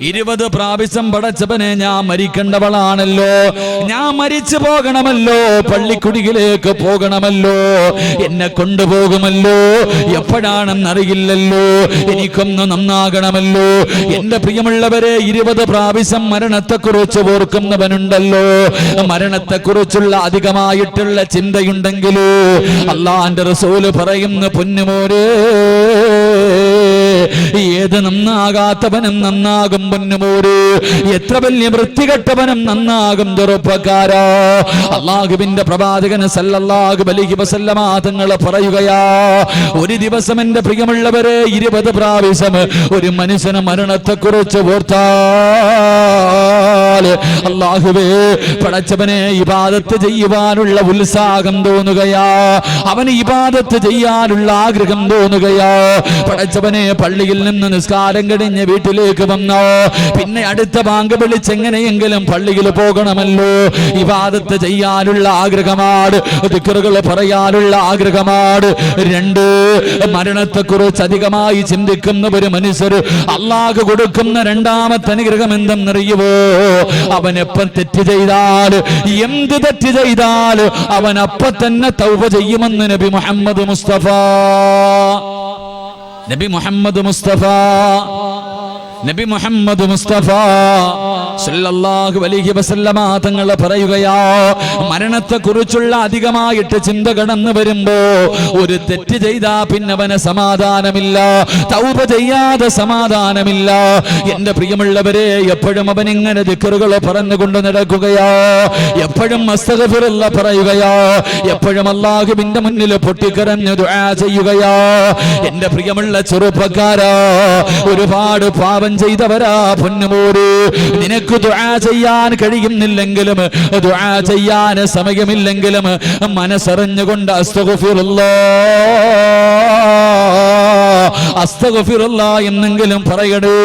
20 പ്രാവശ്യം പടച്ചവനെ ഞാൻ മരിക്കേണ്ടവളാണല്ലോ, ഞാൻ മരിച്ചു പോകണമല്ലോ, പള്ളിക്കുടിയിലേക്ക് പോകണമല്ലോ, എന്നെ കൊണ്ടുപോകുമല്ലോ, എപ്പോഴാണെന്നറിയില്ലല്ലോ, എനിക്കൊന്ന് നന്നാകണമല്ലോ. എന്റെ പ്രിയമുള്ളവരെ, 20 പ്രാവശ്യം മരണത്തെക്കുറിച്ച് ഓർക്കുന്നവനുണ്ടല്ലോ, മരണത്തെക്കുറിച്ചുള്ള അധികമായിട്ടുള്ള ചിന്തയുണ്ടെങ്കിലോ അല്ലാഹുവിന്റെ റസൂല് പറയുന്ന പൊന്നുമോരെ, ഏത് നന്നാകാത്തവനും നന്നാകും പൊന്നുമോര്, എത്ര വലിയ വൃത്തികെട്ടവനും നന്നാകും ചെറുപ്പക്കാരാ. അല്ലാഹുവിന്റെ പ്രവാചകൻ സല്ലല്ലാഹു അലൈഹി വസല്ലമ തങ്ങൾ പറയുകയാ, ഒരു ദിവസം എന്റെ പ്രിയമുള്ളവരെ 20 പ്രാവശ്യം ഒരു മനുഷ്യന് മരണത്തെക്കുറിച്ച് ഓർത്താൽ അല്ലാഹുവേ പടച്ചവനെ ഇബാദത്ത് ചെയ്യുവാനുള്ള ഉത്സാഹം തോന്നുകയാ, അവന് ഇബാദത്ത് ചെയ്യാനുള്ള ആഗ്രഹം തോന്നുകയാ. പടച്ചവനെ പള്ളിയിൽ നിന്ന് നിസ്കാരം കഴിഞ്ഞ് വീട്ടിലേക്ക് വന്നോ, പിന്നെ അടുത്ത ബാങ്ക് വിളിച്ചെങ്ങനെയെങ്കിലും പള്ളിയിൽ പോകണമല്ലോ, ഇബാദത്ത് ചെയ്യാനുള്ള ആഗ്രഹമാണ്, ദിക്റുകൾ പറയാനുള്ള ആഗ്രഹമാണ്. 2 മരണത്തെക്കുറിച്ച് അധികമായി ചിന്തിക്കുന്ന ഒരു മനുഷ്യർ അല്ലാഹു കൊടുക്കുന്ന രണ്ടാമത്തെ അനുഗ്രഹം എന്തെന്നറിയുമോ? അവൻ എപ്പം തെറ്റ് ചെയ്താൽ, എന്ത് തെറ്റ് ചെയ്താൽ അവൻ അപ്പം തന്നെ തൗബ ചെയ്യുമെന്ന് നബി മുഹമ്മദ് മുസ്തഫ. നബി മുഹമ്മദ് മുസ്തഫ നബി മുഹമ്മദ് മുസ്തഫ സല്ലല്ലാഹു അലൈഹി വസല്ലമ തങ്ങൾ പറയുകയാ, മരണത്തെക്കുറിച്ചുള്ള അധികമായിട്ട് ചിന്ത കടന്നു വരുമ്പോ ഒരു തെറ്റ് ചെയ്താ പിന്നെ അവന് സമാധാനമില്ല, തൗബ ചെയ്യാതെ സമാധാനമില്ല. എന്റെ പ്രിയമുള്ളവരെ, എപ്പോഴും അവൻ ഇങ്ങനെ ദിക്റുകൾ പറഞ്ഞുകൊണ്ട് നടക്കുകയാ, എപ്പോഴും അസ്തഗ്ഫിറുല്ലാഹ് പറയുകയാ, എപ്പോഴും അല്ലാഹുവിന്റെ മുന്നിൽ പൊട്ടിക്കരഞ്ഞ് ദുആ ചെയ്യുകയാ. എന്റെ പ്രിയമുള്ള ചെറുപ്പക്കാരാ, ഒരുപാട് പാപം ചെയ്തവരാ പൊന്നുമോര്, നിനക്ക് ദുആ ചെയ്യാൻ കഴിയുന്നില്ലെങ്കിലും, ദുആ ചെയ്യാൻ സമയമില്ലെങ്കിലും മനസ്സറിഞ്ഞുകൊണ്ട് അസ്തഗ്ഫിറുല്ലാഹ് എന്നെങ്കിലും പറയണേ.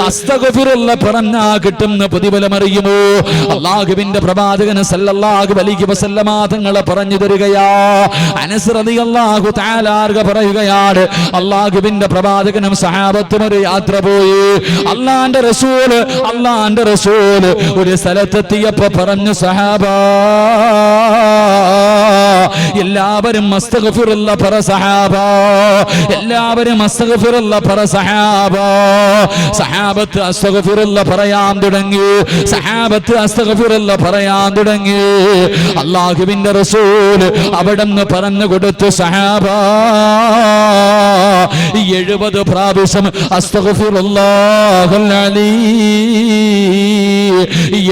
അസ്തഗ്ഫിറുല്ലാഹ് പറഞ്ഞാ കിട്ടുന്ന പ്രതിഫലം അറിയുമോ? അല്ലാഹുവിന്റെ പ്രവാചകൻ സല്ലല്ലാഹു അലൈഹി വസല്ലമ തങ്ങൾ പറഞ്ഞു തരികയാ. അനസ് റളിയല്ലാഹു തആല പറയുകയാണ്, അല്ലാഹുവിന്റെ പ്രവാചകനും സഹാബത്തും ഒരു യാത്ര പോയി. അല്ലാഹുവിന്റെ റസൂൽ ഒരു സ്ഥലത്തെത്തിയപ്പോ പറഞ്ഞു, സഹാബാ എല്ലാവരും അസ്തഗ്ഫിറുല്ലാഹ് പറ സഹാബാ, എല്ലാവരും അസ്തഗ്ഫിറുല്ലാഹ് പറ സഹാബാ. സഹാബത്ത് അസ്തഗ്ഫിറുല്ലാഹ് പറയാൻ തുടങ്ങി, സഹാബത്ത് അസ്തഗ്ഫിറുല്ലാഹ് പറയാൻ തുടങ്ങി. അല്ലാഹുവിന്റെ റസൂൽ അവിടെന്ന് പറഞ്ഞു കൊടുത്തു, സഹാബാ 70 പ്രാവശ്യം അസ്തഗ്ഫിറുല്ലാഹൽ അലീം,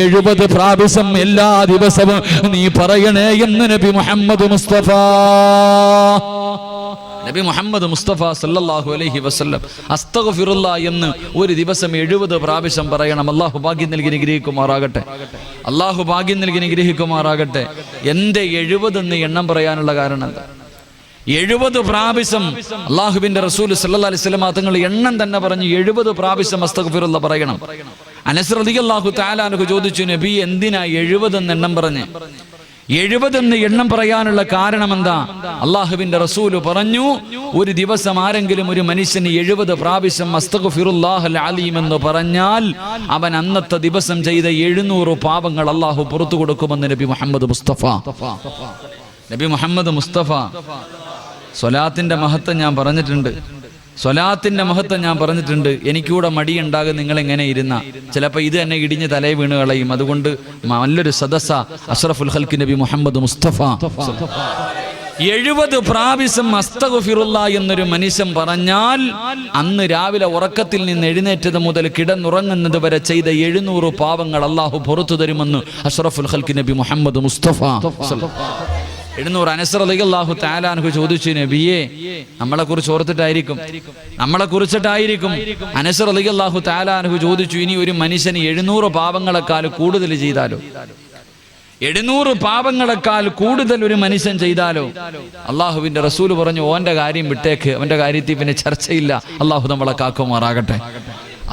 70 പ്രാവശ്യം എല്ലാ ദിവസവും നീ പറയണേ എന്ന് നബി മുഹമ്മദ് മുസ്തഫ. നബി മുഹമ്മദ് മുസ്തഫ സല്ലല്ലാഹു അലൈഹി വസല്ലം അസ്തഗ്ഫിറുല്ലാഹ് എന്ന് ഒരു ദിവസം 70 പ്രാവശ്യം പറയണം. അല്ലാഹു ഭാഗ്യം നൽകി അനുഗ്രഹിക്കുമാറാകട്ടെ, അല്ലാഹു ഭാഗ്യം നൽകി അനുഗ്രഹിക്കുമാറാകട്ടെ. എന്റെ 70 എന്ന് എണ്ണം പറയാനുള്ള കാരണം എന്താ? 70 പ്രാവശ്യം അല്ലാഹുവിന്റെ റസൂൽ സല്ലല്ലാഹു അലൈഹി വസല്ലം തങ്ങൾ എണ്ണം തന്നെ പറഞ്ഞു 70 പ്രാവശ്യം അസ്തഗ്ഫിറുല്ലാഹ് പറയണം. അനസ് റളിയല്ലാഹു തആല അൻഹു ചോദിച്ചു, നബി എന്തിനാ 70 എന്ന് എണ്ണം പറഞ്ഞ്? 70 എന്ന് എണ്ണം പറയാനുള്ള കാരണം എന്താ? അല്ലാഹുവിന്റെ റസൂല് പറഞ്ഞു, ഒരു ദിവസം ആരെങ്കിലും ഒരു മനുഷ്യന് 70 പ്രാവശ്യം അസ്തഗ്ഫിറുല്ലാഹൽ അലീം എന്ന് പറഞ്ഞാൽ അവൻ അന്നത്തെ ദിവസം ചെയ്ത 700 പാപങ്ങൾ അല്ലാഹു പുറത്തു കൊടുക്കുമെന്ന് നബി മുഹമ്മദ് മുസ്തഫ. നബി മുഹമ്മദ് മുസ്തഫ. സ്വലാത്തിന്റെ മഹത്വം ഞാൻ പറഞ്ഞിട്ടുണ്ട്, സ്വലാത്തിന്റെ മഹത്വം ഞാൻ പറഞ്ഞിട്ടുണ്ട്. എനിക്കൂടെ മടിയുണ്ടാകും നിങ്ങൾ എങ്ങനെ ഇരുന്ന, ചിലപ്പോൾ ഇത് തന്നെ ഇടിഞ്ഞ് തലയെ വീണ് കളയും. അതുകൊണ്ട് നല്ലൊരു സദസ്സ അഷ്റഫുൽ ഖൽഖ് നബി മുഹമ്മദ് മുസ്തഫ. 70 പ്രാവശ്യം അസ്തഗ്ഫിറുല്ലാഹ് എന്നൊരു മനുഷ്യൻ പറഞ്ഞാൽ അന്ന് രാവിലെ ഉറക്കത്തിൽ നിന്ന് എഴുന്നേറ്റത് മുതൽ കിടന്നുറങ്ങുന്നത് വരെ ചെയ്ത 700 പാവങ്ങൾ അല്ലാഹു പുറത്തു തരുമെന്ന് അഷ്റഫുൽ ഖൽഖ് നബി മുഹമ്മദ് മുസ്തഫ. 700. അനസ് റളിയല്ലാഹു തആല അൻഹു ചോദിച്ചു, നബിയേ നമ്മളെ കുറിച്ച് ഓർത്തിട്ടായിരിക്കും, നമ്മളെ കുറിച്ചിട്ടായിരിക്കും. അനസ് റളിയല്ലാഹു തആല അൻഹു ചോദിച്ചു, ഇനി ഒരു മനുഷ്യന് 700 പാപങ്ങളെക്കാൾ കൂടുതൽ ചെയ്താലോ? 700 പാപങ്ങളെക്കാൾ കൂടുതൽ ഒരു മനുഷ്യൻ ചെയ്താലോ? അല്ലാഹുവിന്റെ റസൂൽ പറഞ്ഞു, ഓന്റെ കാര്യം വിട്ടേക്ക്, അവന്റെ കാര്യത്തിൽ പിന്നെ ചർച്ചയില്ല. അല്ലാഹു നമ്മളെ കാക്കുമാറാകട്ടെ.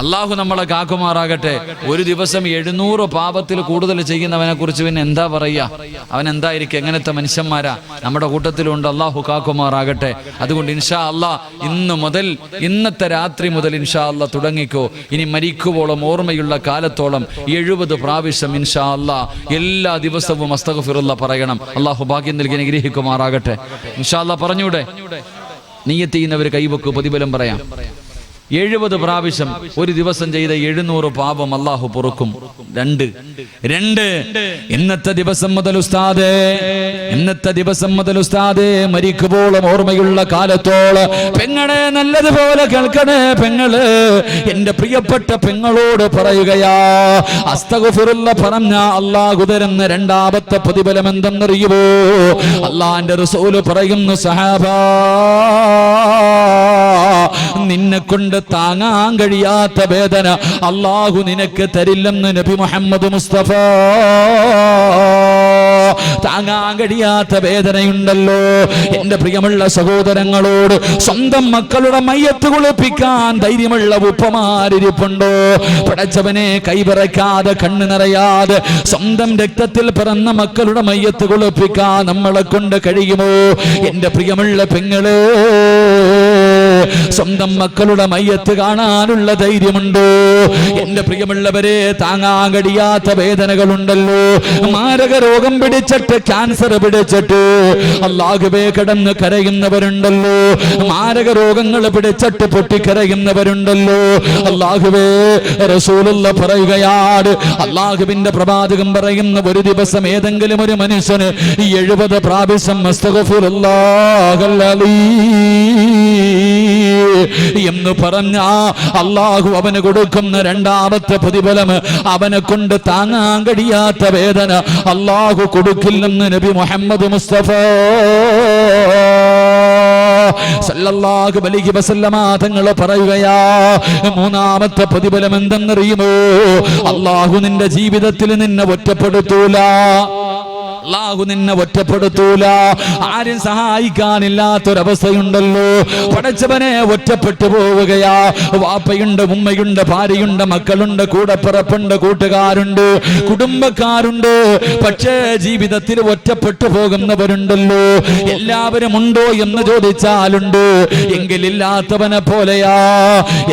അള്ളാഹു നമ്മളെ കാക്കുമാറാകട്ടെ. ഒരു ദിവസം 700 പാപത്തിൽ കൂടുതൽ ചെയ്യുന്നവനെ കുറിച്ച് പിന്നെ എന്താ പറയുക? അവൻ എന്തായിരിക്കും? എങ്ങനത്തെ മനുഷ്യന്മാരാ നമ്മുടെ കൂട്ടത്തിലുണ്ട്. അള്ളാഹു കാക്കുമാറാകട്ടെ. അതുകൊണ്ട് ഇൻഷാ അള്ളാഹ് ഇന്നത്തെ രാത്രി മുതൽ ഇൻഷാ അള്ളാഹ് തുടങ്ങിക്കോ. ഇനി മരിക്കുവോളം ഓർമ്മയുള്ള കാലത്തോളം 70 പ്രാവശ്യം ഇൻഷാ അള്ളാഹ് എല്ലാ ദിവസവും അസ്തഗ്ഫിറുല്ലാഹ് പറയണം. അള്ളാഹു ഭാഗ്യം നൽകി അനുഗ്രഹിക്കുമാറാകട്ടെ. ഇൻഷാ അള്ളാഹ് പറഞ്ഞൂടെ? നിയ്യത്ത് ചെയ്യുന്നവർ കൈവെക്കൂ, പ്രതിഫലം പറയാം. 70 പ്രാവശ്യം ഒരു ദിവസം ചെയ്ത 700 പാപം അല്ലാഹു പൊറുക്കും. 2 ഇന്നത്തെ ദിവസം മുതൽ ഉസ്താദേ മരിക്കുമ്പോഴും ഓർമ്മയുള്ള കാലത്തോളം പെങ്ങളെ നല്ലതുപോലെ കേൾക്കണേ. പെങ്ങള് എന്റെ പ്രിയപ്പെട്ട പെങ്ങളോട് പറയുകയാ, അസ്തഗ്ഫിറുല്ലാഹ് പറഞ്ഞ അല്ലാഹു തരുന്ന രണ്ടാമത്തെ പ്രതിഫലം എന്തെന്നറിയുമോ? അല്ലാഹുവിന്റെ റസൂൽ പറയുന്നു, സഹാബാ, നിന്നെ കൊണ്ട് താങ്ങാൻ കഴിയാത്ത വേദന അല്ലാഹു നിനക്ക് തരില്ലെന്ന് നബി മുഹമ്മദ് മുസ്തഫ. താങ്ങാൻ കഴിയാത്ത വേദനയുണ്ടല്ലോ. എന്റെ പ്രിയമുള്ള സഹോദരങ്ങളോട്, സ്വന്തം മക്കളുടെ മയ്യത്ത് കുളിപ്പിക്കാൻ ധൈര്യമുള്ള ഉപ്പമാരിപ്പുണ്ടോ? പടച്ചവനെ, കൈവിറക്കാതെ കണ്ണു നിറയാതെ സ്വന്തം രക്തത്തിൽ പിറന്ന മക്കളുടെ മയ്യത്ത് കുളിപ്പിക്കാൻ നമ്മളെ കൊണ്ട് കഴിയുമോ? എന്റെ പ്രിയമുള്ള പെങ്ങളെ, സ്വന്തം മക്കളുടെ മയ്യത്ത് കാണാനുള്ള ധൈര്യമുണ്ടോ? എന്റെ പ്രിയമുള്ളവരെ, താങ്ങാൻ കഴിയാത്ത വേദനകളുണ്ടല്ലോ. മാരക രോഗം പിടിച്ചിട്ട്, ക്യാൻസർ പിടിച്ചിട്ട് അല്ലാഹുവേ കിടന്ന് കരയുന്നവരുണ്ടല്ലോ. മാരക രോഗങ്ങൾ പിടിച്ചിട്ട് പൊട്ടിക്കരയുന്നവരുണ്ടല്ലോ. അല്ലാഹുവേ, റസൂലുള്ളാഹ് പറയുകയാണ്, അല്ലാഹുവിന്റെ പ്രവാചകൻ പറയുന്ന, ഒരു ദിവസം ഏതെങ്കിലും ഒരു മനുഷ്യന് 70 പ്രാവശ്യം അസ്തഗ്ഫിറുല്ലാഹൽ എന്ന് പറഞ്ഞ അല്ലാഹു അവന് കൊടുക്കുന്ന രണ്ടാമത്തെ പ്രതിഫലം, അവനെ കൊണ്ട് താങ്ങാൻ കഴിയാത്ത വേദന അല്ലാഹു കൊടുക്കില്ലെന്ന് നബി മുഹമ്മദ് മുസ്തഫ സല്ലല്ലാഹു അലൈഹി വസല്ലമ തങ്ങൾ പറയുകയാ. മൂന്നാമത്തെ പ്രതിഫലം എന്തെന്നറിയുമോ? അല്ലാഹു നിന്റെ ജീവിതത്തിൽ നിന്നെ ഒറ്റപ്പെടുത്തൂല. അല്ലാഹു നിന്നെ ഒറ്റപ്പെടുത്തൂല. ആരും സഹായിക്കാനില്ലാത്തൊരവസ്ഥയുണ്ടല്ലോ. പടച്ചവനെ, ഒറ്റപ്പെട്ടു പോവുകയാ. വാപ്പയുണ്ട്, ഉമ്മയുണ്ട്, ഭാര്യയുണ്ട്, മക്കളുണ്ട്, കൂടപ്പിറപ്പുണ്ട്, കൂട്ടുകാരുണ്ട്, കുടുംബക്കാരുണ്ട്. പക്ഷേ ജീവിതത്തിൽ ഒറ്റപ്പെട്ടു പോകുന്നവരുണ്ടല്ലോ. എല്ലാവരും ഉണ്ടോ എന്ന് ചോദിച്ചാലുണ്ട്. എങ്കിലില്ലാത്തവനെ പോലെയാ.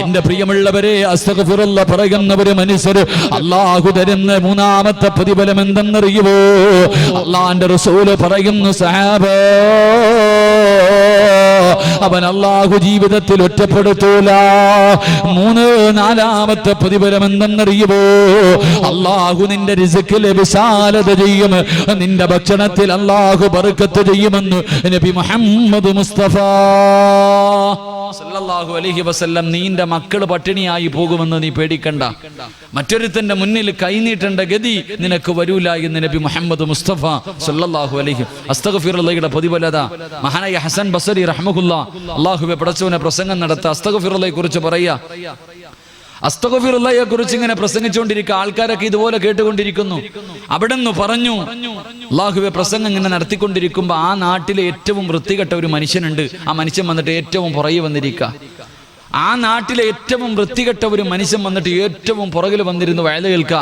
എന്റെ പ്രിയമുള്ളവരെ, അസ്തഗ്ഫിറുല്ലാഹ് പറയുന്ന ഒരു മനുഷ്യർ അല്ലാഹു തരുന്ന മൂന്നാമത്തെ പ്രതിഫലം എന്തെന്നറിയുമോ? അല്ലാഹുവിന്റെ റസൂല് പറയുന്നു, സഹാബാ, അവൻ അല്ലാഹു ജീവിതത്തിൽ ഒറ്റപ്പെടുത്തൂല. നാലാമത്തെ പ്രതിഫലം എന്തെന്നറിയുമോ? അല്ലാഹു നിന്റെ റിസ്കിൽ വിശാലത ചെയ്യും. നിന്റെ ഭക്ഷണത്തിൽ അല്ലാഹു ബർക്കത്ത് ചെയ്യുമെന്ന് നബി മുഹമ്മദ് മുസ്തഫ സല്ലല്ലാഹു അലൈഹി വസല്ലം. നീന്റെ മക്കൾ പട്ടിണിയായി പോകുമെന്ന് നീ പേടിക്കണ്ട. മറ്റൊരുത്തന്റെ മുന്നിൽ കൈനീട്ടേണ്ട ഗതി നിനക്ക് വരൂല എന്ന് നബി മുഹമ്മദ് മുസ്തഫ സല്ലല്ലാഹു അലൈഹി. അസ്തഗ്ഫിറുല്ലാഹയുടെ പ്രതിഫലത മഹാനായ ഹസൻ ബസരി റഹ്മഹുല്ലാഹ് അല്ലാഹുവേ പടച്ചവനെ പ്രസംഗം നടത്ത അസ്തഗ്ഫിറുല്ലാഹയെ കുറിച്ച് പറയാ. അസ്തഗ്ഫിറുല്ലാഹയെ കുറിച്ച് ഇങ്ങനെ പ്രസംഗിച്ചുകൊണ്ടിരിക്കുക. ആൾക്കാരൊക്കെ ഇതുപോലെ കേട്ടുകൊണ്ടിരിക്കുന്നു. അവിടെ നിന്ന് പറഞ്ഞു, അല്ലാഹുവേ പ്രസംഗം ഇങ്ങനെ നടത്തിക്കൊണ്ടിരിക്കുമ്പോൾ ആ നാട്ടിലെ ഏറ്റവും വൃത്തികെട്ട ഒരു മനുഷ്യനുണ്ട്. ആ മനുഷ്യൻ വന്നിട്ട് ഏറ്റവും പുറകെ വന്നിരിക്കുക. ആ നാട്ടിലെ ഏറ്റവും വൃത്തികെട്ട ഒരു മനുഷ്യൻ വന്നിട്ട് ഏറ്റവും പുറകിൽ വന്നിരുന്നു വയല് കേൾക്ക.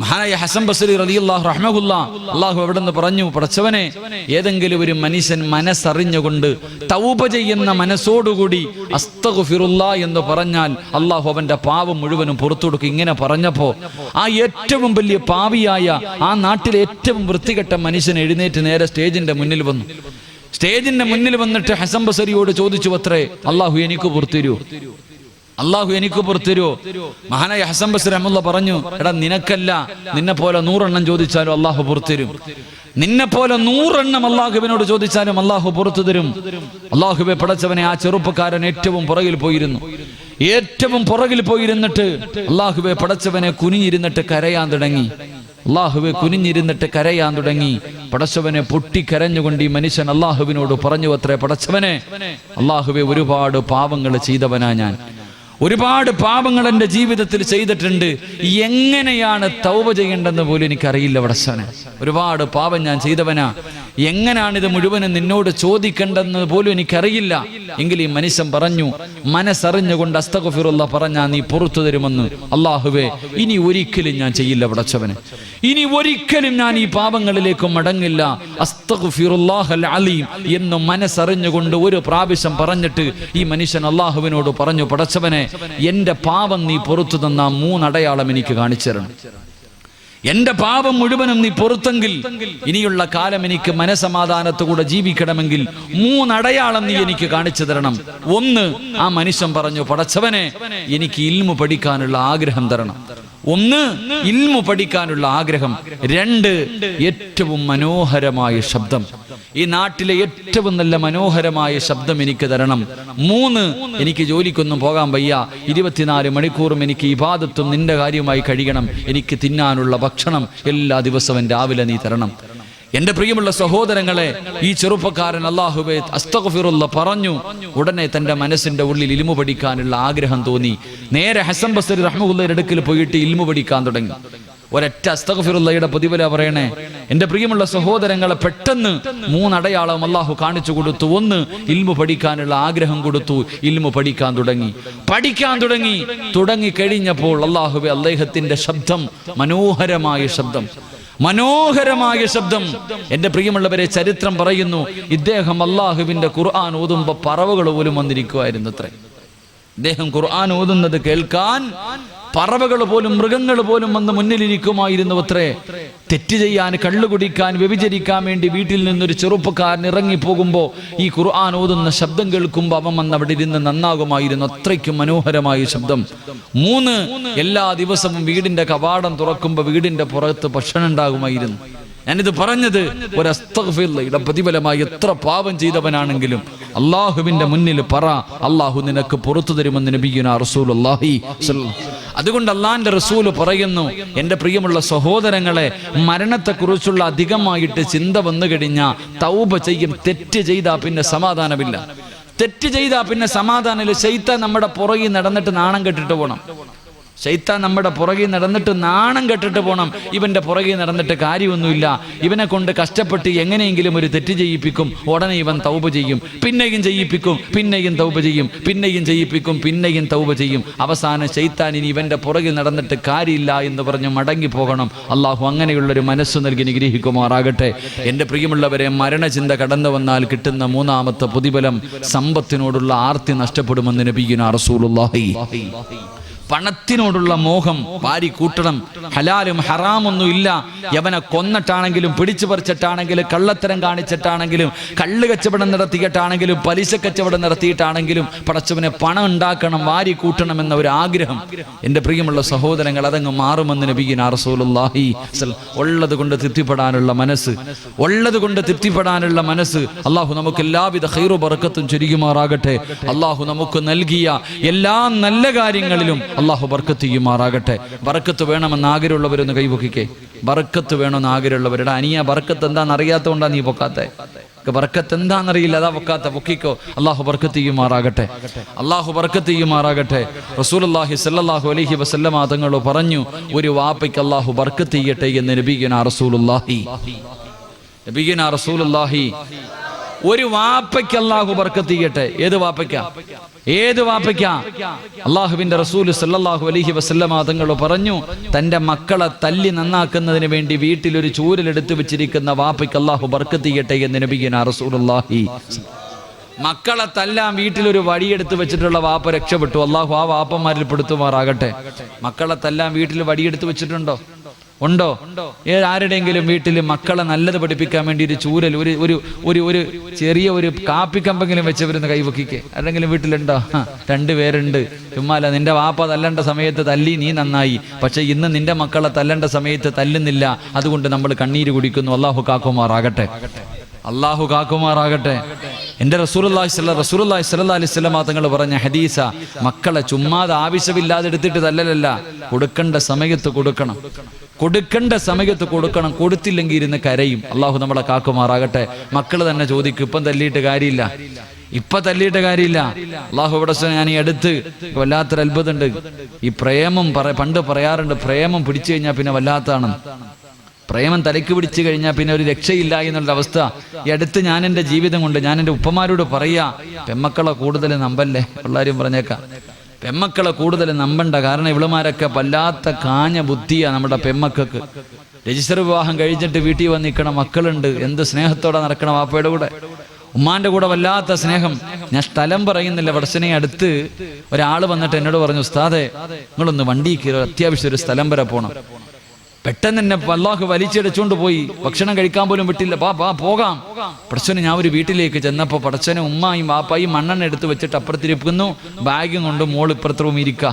മഹാനായ ഹസൻ ബസരി റളിയല്ലാഹു റഹ്മഹുല്ലാഹ് അല്ലാഹു അവിടെ നിന്ന് പറഞ്ഞു, പടച്ചവനെ, ഏതെങ്കിലും ഒരു മനുഷ്യൻ മനസ്സറിഞ്ഞുകൊണ്ട് തൗബ ചെയ്യുന്ന മനസ്സോടുകൂടി അസ്തഗ്ഫിറുല്ലാഹ് എന്ന് പറഞ്ഞാൽ അല്ലാഹു അവന്റെ പാപം മുഴുവനും പുറത്തു കൊടുക്കും. ഇങ്ങനെ പറഞ്ഞപ്പോ ആ ഏറ്റവും വലിയ പാപിയായ ആ നാട്ടിലെ ഏറ്റവും വൃത്തികെട്ട മനുഷ്യൻ എഴുന്നേറ്റ് നേരെ സ്റ്റേജിന്റെ മുന്നിൽ വന്നു. സ്റ്റേജിന്റെ മുന്നിൽ വന്നിട്ട് ഹസൻ ബസരിയോട് ചോദിച്ചു, അത്രേ, അല്ലാഹു എനിക്ക് പുറത്തുതരൂ, അല്ലാഹു എനിക്ക് പുറത്തുതരൂ. മഹാനായ ഹസൻ ബസരി റഹ്മത്തുള്ളാഹി പറഞ്ഞു, എടാ, നിനക്കല്ല, നിന്നെ പോലെ 100 എണ്ണം ചോദിച്ചാലും അല്ലാഹു പുറത്തുതരും. നിന്നെ പോലെ 100 എണ്ണം അല്ലാഹുവിനോട് ചോദിച്ചാലും അല്ലാഹു പുറത്തു തരും. അല്ലാഹുവേ പടച്ചവനെ, ആ ചെറുപ്പക്കാരൻ ഏറ്റവും പുറകിൽ പോയിരുന്നു. ഏറ്റവും പുറകിൽ പോയിരുന്നിട്ട് അല്ലാഹുവേ പടച്ചവനെ കുനിഞ്ഞിരുന്നിട്ട് കരയാൻ തുടങ്ങി. അല്ലാഹുവേ കുനിഞ്ഞിരുന്നിട്ട് കരയാൻ തുടങ്ങി. പടച്ചവനെ പൊട്ടിക്കരഞ്ഞുകൊണ്ട് ഈ മനുഷ്യൻ അല്ലാഹുവിനോട് പറഞ്ഞു, അത്രേ, പടച്ചവനെ, അല്ലാഹുവേ, ഒരുപാട് പാപങ്ങൾ ചെയ്തവനാ ഞാൻ. ഒരുപാട് പാപങ്ങൾ എൻ്റെ ജീവിതത്തിൽ ചെയ്തിട്ടുണ്ട്. എങ്ങനെയാണ് തൗബ ചെയ്യേണ്ടെന്ന് പോലും എനിക്കറിയില്ല പടച്ചവനെ. ഒരുപാട് പാപം ഞാൻ ചെയ്തവനാ. എങ്ങനെയാണിത് മുഴുവനും നിന്നോട് ചോദിക്കേണ്ടെന്ന് പോലും എനിക്കറിയില്ല. എങ്കിൽ ഈ മനുഷ്യൻ പറഞ്ഞു, മനസ്സറിഞ്ഞുകൊണ്ട് അസ്തഗ്ഫിറുല്ലാഹ് പറഞ്ഞാൽ നീ പുറത്തു തരുമെന്ന്. അല്ലാഹുവേ, ഇനി ഒരിക്കലും ഞാൻ ചെയ്യില്ല പടച്ചവനെ, ഇനി ഒരിക്കലും ഞാൻ ഈ പാപങ്ങളിലേക്ക് മടങ്ങില്ല. അസ്തഗ്ഫിറുല്ലാഹൽ അലീം എന്ന് മനസ്സറിഞ്ഞുകൊണ്ട് ഒരു പ്രാവശ്യം പറഞ്ഞിട്ട് ഈ മനുഷ്യൻ അല്ലാഹുവിനോട് പറഞ്ഞു, പടച്ചവനെ, എന്റെ പാപം നീ പുറത്തു തന്ന 3 അടയാളം എനിക്ക് കാണിച്ചു തരണം. എന്റെ പാപം മുഴുവനും നീ പുറത്തെങ്കിൽ ഇനിയുള്ള കാലം എനിക്ക് മനസമാധാനത്തോടെ ജീവിക്കണമെങ്കിൽ 3 അടയാളം നീ എനിക്ക് കാണിച്ചു തരണം. 1, ആ മനുഷ്യൻ പറഞ്ഞു, പടച്ചവനെ, എനിക്ക് ഇൽമു പഠിക്കാനുള്ള ആഗ്രഹം തരണം. 1, ഇൽമു പഠിക്കാനുള്ള ആഗ്രഹം. 2, ഏറ്റവും മനോഹരമായ ശബ്ദം, ഈ നാട്ടിലെ ഏറ്റവും നല്ല മനോഹരമായ ശബ്ദം എനിക്ക് തരണം. 3, എനിക്ക് ജോലിക്കൊന്നും പോകാൻ വയ്യ, 24 മണിക്കൂറും എനിക്ക് ഇബാദത്തും നിന്റെ കാര്യമായി കഴിയണം. എനിക്ക് തിന്നാനുള്ള ഭക്ഷണം എല്ലാ ദിവസവും രാവിലെ നീ തരണം. എന്റെ പ്രിയമുള്ള സഹോദരങ്ങളെ, ഈ ചെറുപ്പക്കാരൻ അല്ലാഹുവേ അസ്തഗ്ഫിറുല്ലാഹ് പറഞ്ഞു. ഉടനെ തന്റെ മനസ്സിന്റെ ഉള്ളിൽ ഇൽമു പഠിക്കാനുള്ള ആഗ്രഹം തോന്നി. നേരെ ഹസൻ ബസ്രി റഹ്മത്തുള്ളാഹിയുടെ അടുക്കൽ പോയിട്ട് ഇൽമു പഠിക്കാൻ തുടങ്ങി. ഒരൊറ്റ അസ്തഗ്ഫിറുല്ലാഹയുടെ പ്രതിഫല പറയണേ. എന്റെ പ്രിയമുള്ള സഹോദരങ്ങളെ, പെട്ടെന്ന് 3 അടയാളം അല്ലാഹു കാണിച്ചു കൊടുത്തു. 1, ഇൽമു പഠിക്കാനുള്ള ആഗ്രഹം കൊടുത്തു. ഇൽമു പഠിക്കാൻ തുടങ്ങി കഴിഞ്ഞപ്പോൾ അല്ലാഹുവേ, അദ്ദേഹത്തിന്റെ ശബ്ദം മനോഹരമായ ശബ്ദം. എന്റെ പ്രിയമുള്ളവരെ, ചരിത്രം പറയുന്നു, ഇദ്ദേഹം അല്ലാഹുവിന്റെ ഖുർആൻ ഓതുമ്പോൾ പറവകൾ പോലും വന്നിരിക്കുമായിരുന്നു അത്രേ. ഇദ്ദേഹം ഖുർആൻ ഓതുന്നത് കേൾക്കാൻ പറവകൾ പോലും മൃഗങ്ങൾ പോലും വന്ന് മുന്നിലിരിക്കുമായിരുന്നു അത്രേ. തെറ്റ് ചെയ്യാൻ, കള്ളു കുടിക്കാൻ, വ്യഭിചരിക്കാൻ വേണ്ടി വീട്ടിൽ നിന്നൊരു ചെറുപ്പക്കാരൻ ഇറങ്ങിപ്പോകുമ്പോൾ ഈ ഖുർആൻ ഓതുന്ന ശബ്ദം കേൾക്കുമ്പോൾ അവൻ വന്ന് അവിടെ ഇരുന്ന് നന്നാകുമായിരുന്നു. അത്രയ്ക്കും മനോഹരമായ ശബ്ദം. 3, എല്ലാ ദിവസവും വീടിന്റെ കവാടം തുറക്കുമ്പോൾ വീടിന്റെ പുറത്ത് ഭക്ഷണം ഉണ്ടാകുമായിരുന്നു. ഞാനിത് പറഞ്ഞത് ഒരു അസ്തഗ്ഫിറുല്ലാഹയുടെ പ്രതിഫലമായി എത്ര പാപം ചെയ്തവനാണെങ്കിലും അള്ളാഹുവിന്റെ മുന്നിൽ പറ, അള്ളാഹു നിനക്ക് പുറത്തു തരുമെന്ന് നബിയുനാ റസൂലുള്ളാഹി. അതുകൊണ്ട് അള്ളാന്റെ റസൂല് പറയുന്നു, എന്റെ പ്രിയമുള്ള സഹോദരങ്ങളെ, മരണത്തെക്കുറിച്ചുള്ള അധികമായിട്ട് ചിന്ത വന്നു കഴിഞ്ഞാൽ തൗബ ചെയ്യും. തെറ്റ് ചെയ്താൽ പിന്നെ സമാധാനമില്ല. ശൈത്താൻ നമ്മുടെ പുറകിൽ നടന്നിട്ട് നാണം കെട്ടിട്ട് പോകണം. ശൈത്താൻ നമ്മുടെ പുറകിൽ നടന്നിട്ട് നാണം കെട്ടിട്ട് പോകണം. ഇവന്റെ പുറകിൽ നടന്നിട്ട് കാര്യമൊന്നുമില്ല. ഇവനെ കൊണ്ട് കഷ്ടപ്പെട്ട് എങ്ങനെയെങ്കിലും ഒരു തെറ്റ് ചെയ്യിപ്പിക്കും. ഉടനെ ഇവൻ തൗബ ചെയ്യും, പിന്നെയും ചെയ്യിപ്പിക്കും, പിന്നെയും തൗബ ചെയ്യും, പിന്നെയും ചെയ്യിപ്പിക്കും, പിന്നെയും തൗബ ചെയ്യും. അവസാനം ശൈത്താൻ ഇനി ഇവന്റെ പുറകിൽ നടന്നിട്ട് കാര്യമില്ല എന്ന് പറഞ്ഞ് മടങ്ങി പോകണം. അള്ളാഹു അങ്ങനെയുള്ളൊരു മനസ്സ് നൽകി നിഗ്രഹിക്കുമാറാകട്ടെ. എൻ്റെ പ്രിയമുള്ളവരെ, മരണചിന്ത കടന്നു വന്നാൽ കിട്ടുന്ന 3ാമത്തെ പ്രതിഫലം സമ്പത്തിനോടുള്ള ആർത്തി നഷ്ടപ്പെടുമെന്ന് നബിയുനാ റസൂലുള്ളാഹി. പണത്തിനോടുള്ള മോഹം വാരി കൂട്ടണം. ഹലാലും ഹറാമൊന്നും ഇല്ല. യവനെ കൊന്നിട്ടാണെങ്കിലും, പിടിച്ചു പറിച്ചിട്ടാണെങ്കിലും, കള്ളത്തരം കാണിച്ചിട്ടാണെങ്കിലും, കള്ള് കച്ചവടം നടത്തിയിട്ടാണെങ്കിലും, പലിശ കച്ചവടം നടത്തിയിട്ടാണെങ്കിലും പടച്ചവനെ പണം ഉണ്ടാക്കണം, വാരി കൂട്ടണം എന്ന ഒരു ആഗ്രഹം എൻ്റെ പ്രിയമുള്ള സഹോദരങ്ങൾ അതങ്ങ് മാറുമെന്ന് നബിയുനാ റസൂലുള്ളാഹി. ഉള്ളത് കൊണ്ട് തൃപ്തിപ്പെടാനുള്ള മനസ്സ് അള്ളാഹു നമുക്ക് എല്ലാവിധ ഖൈറു ബർക്കത്തും ചൊരിയുമാറാകട്ടെ. അള്ളാഹു നമുക്ക് നൽകിയ എല്ലാ നല്ല കാര്യങ്ങളിലും അള്ളാഹു ബർക്കത്ത് ചെയ്യുമാറാകട്ടെ. ബർക്കത്ത് വേണമെന്ന് ആഗ്രഹമുള്ളവരൊന്ന് കൈപൊക്കിക്കേ. ബർക്കത്ത് വേണമെന്ന് ആഗ്രഹമുള്ളവരുടെ അനിയ ബർക്കത്ത് എന്താണെന്ന് അറിയാത്തതുകൊണ്ടാണ് നീ പൊക്കാത്തെ. ബർക്കത്ത് എന്താണെന്നറിയില്ല, അതാ പൊക്കാത്ത. പൊക്കിക്കോ. അള്ളാഹു ബർക്കത്ത് ചെയ്യുമാറാകട്ടെ. റസൂലുള്ളാഹി സ്വല്ലല്ലാഹു അലൈഹി വസല്ലമ തങ്ങൾ പറഞ്ഞു, ഒരു വാപ്പയ്ക്ക് അള്ളാഹു ബർക്കത്ത് ചെയ്യട്ടെ എന്ന് നബിയുനാ റസൂലുള്ളാഹി. ഒരു വാപ്പയ്ക്ക് അള്ളാഹു ബർക്കത്ത് ചെയ്യട്ടെ. ഏത് വാപ്പയ്ക്കാ? അള്ളാഹുവിന്റെ റസൂൽ സല്ലല്ലാഹു അലൈഹി വസല്ലമ തങ്ങൾ പറഞ്ഞു, തന്റെ മക്കളെ തല്ലി നന്നാക്കുന്നതിന് വേണ്ടി വീട്ടിലൊരു ചൂരലെടുത്ത് വെച്ചിരിക്കുന്ന വാപ്പയ്ക്ക് അള്ളാഹു ബർക്കത്ത് ചെയ്യട്ടെ എന്ന് നബിയുനാ റസൂലുള്ളാഹി. മക്കളെ തല്ലാൻ വീട്ടിലൊരു വടിയെടുത്ത് വെച്ചിട്ടുള്ള വാപ്പ രക്ഷപ്പെട്ടു. അള്ളാഹു ആ വാപ്പന്മാരിൽ പെടുത്തുമാറാകട്ടെ. മക്കളെ തല്ലാൻ വീട്ടിൽ വടിയെടുത്ത് വെച്ചിട്ടുണ്ടോ? ഉണ്ടോ? ആരുടെയെങ്കിലും വീട്ടിൽ മക്കളെ നല്ലത് പഠിപ്പിക്കാൻ വേണ്ടി ഒരു ചൂരൽ, ഒരു ചെറിയ ഒരു കാപ്പിക്കമ്പെങ്കിലും വെച്ചവരുന്ന് കൈവക്കിക്ക് ആരെങ്കിലും വീട്ടിലുണ്ടോ? 2 പേരുണ്ട്. ചുമ്മാല നിന്റെ വാപ്പ തല്ലേണ്ട സമയത്ത് തല്ലി, നീ നന്നായി. പക്ഷെ ഇന്ന് നിന്റെ മക്കളെ തല്ലേണ്ട സമയത്ത് തല്ലുന്നില്ല. അതുകൊണ്ട് നമ്മൾ കണ്ണീര് കുടിക്കുന്നു. അള്ളാഹു കാക്കുമാറാകട്ടെ. എൻ്റെ റസൂലുള്ളാഹി സ്വല്ലല്ലാഹി അലൈഹി വസല്ലം തങ്ങൾ പറഞ്ഞ ഹദീസ, മക്കളെ ചുമ്മാതെ ആവശ്യമില്ലാതെ എടുത്തിട്ട് തല്ലലല്ല, കൊടുക്കേണ്ട സമയത്ത് കൊടുക്കണം. കൊടുത്തില്ലെങ്കിൽ ഇരുന്ന് കരയും. അള്ളാഹു നമ്മളെ കാക്കുമാറാകട്ടെ. മക്കൾ തന്നെ ചോദിക്കും, ഇപ്പം തല്ലിയിട്ട് കാര്യമില്ല. അള്ളാഹു ഇവിടെ ഞാൻ ഈ അടുത്ത് വല്ലാത്തൊരു അത്ഭുതമുണ്ട്. ഈ പ്രേമം പണ്ട് പറയാറുണ്ട്, പ്രേമം പിടിച്ചു കഴിഞ്ഞാൽ പിന്നെ വല്ലാത്താണ്. പ്രേമം തലയ്ക്ക് പിടിച്ചു കഴിഞ്ഞാൽ പിന്നെ ഒരു രക്ഷയില്ല എന്നുള്ള അവസ്ഥ. ഈ അടുത്ത് ഞാൻ എൻ്റെ ജീവിതം കൊണ്ട് ഞാൻ എൻ്റെ ഉപ്പമാരോട് പറയാ, പെമ്മക്കളെ കൂടുതൽ നമ്പല്ലേ. എല്ലാവരും പറഞ്ഞേക്കാം, പെമ്മക്കളെ കൂടുതൽ നമ്പണ്ട. കാരണം ഇവളുമാരൊക്കെ വല്ലാത്ത കാഞ്ഞ ബുദ്ധിയാണ് നമ്മുടെ പെമ്മക്കൾക്ക്. രജിസ്റ്റർ വിവാഹം കഴിഞ്ഞിട്ട് വീട്ടിൽ വന്ന് നിൽക്കണ മക്കളുണ്ട്, എന്ത് സ്നേഹത്തോടെ നടക്കണം വാപ്പയുടെ കൂടെ, ഉമ്മാന്റെ കൂടെ വല്ലാത്ത സ്നേഹം. ഞാൻ സ്ഥലം പറയുന്നില്ല, വടച്ചനെ അടുത്ത് ഒരാൾ വന്നിട്ട് എന്നോട് പറഞ്ഞു, ഉസ്താദെ നിങ്ങളൊന്ന് വണ്ടി കയറി, അത്യാവശ്യം ഒരു സ്ഥലം വരെ പോകണം. പെട്ടെന്ന് എന്നെ അല്ലാഹു വലിച്ചെടുച്ചുകൊണ്ട് പോയി, ഭക്ഷണം കഴിക്കാൻ പോലും വിട്ടില്ല. പോകാം. പടച്ചോനെ ഞാൻ ഒരു വീട്ടിലേക്ക് ചെന്നപ്പോൾ പടച്ചോനെ ഉമ്മായും വാപ്പായും മണ്ണെണ്ണ എടുത്ത് വെച്ചിട്ട് അപ്പുറത്തിരിക്കുന്നു, ബാഗും കൊണ്ട് മോൾ ഇപ്പുറത്ത് റൂം ഇരിക്ക.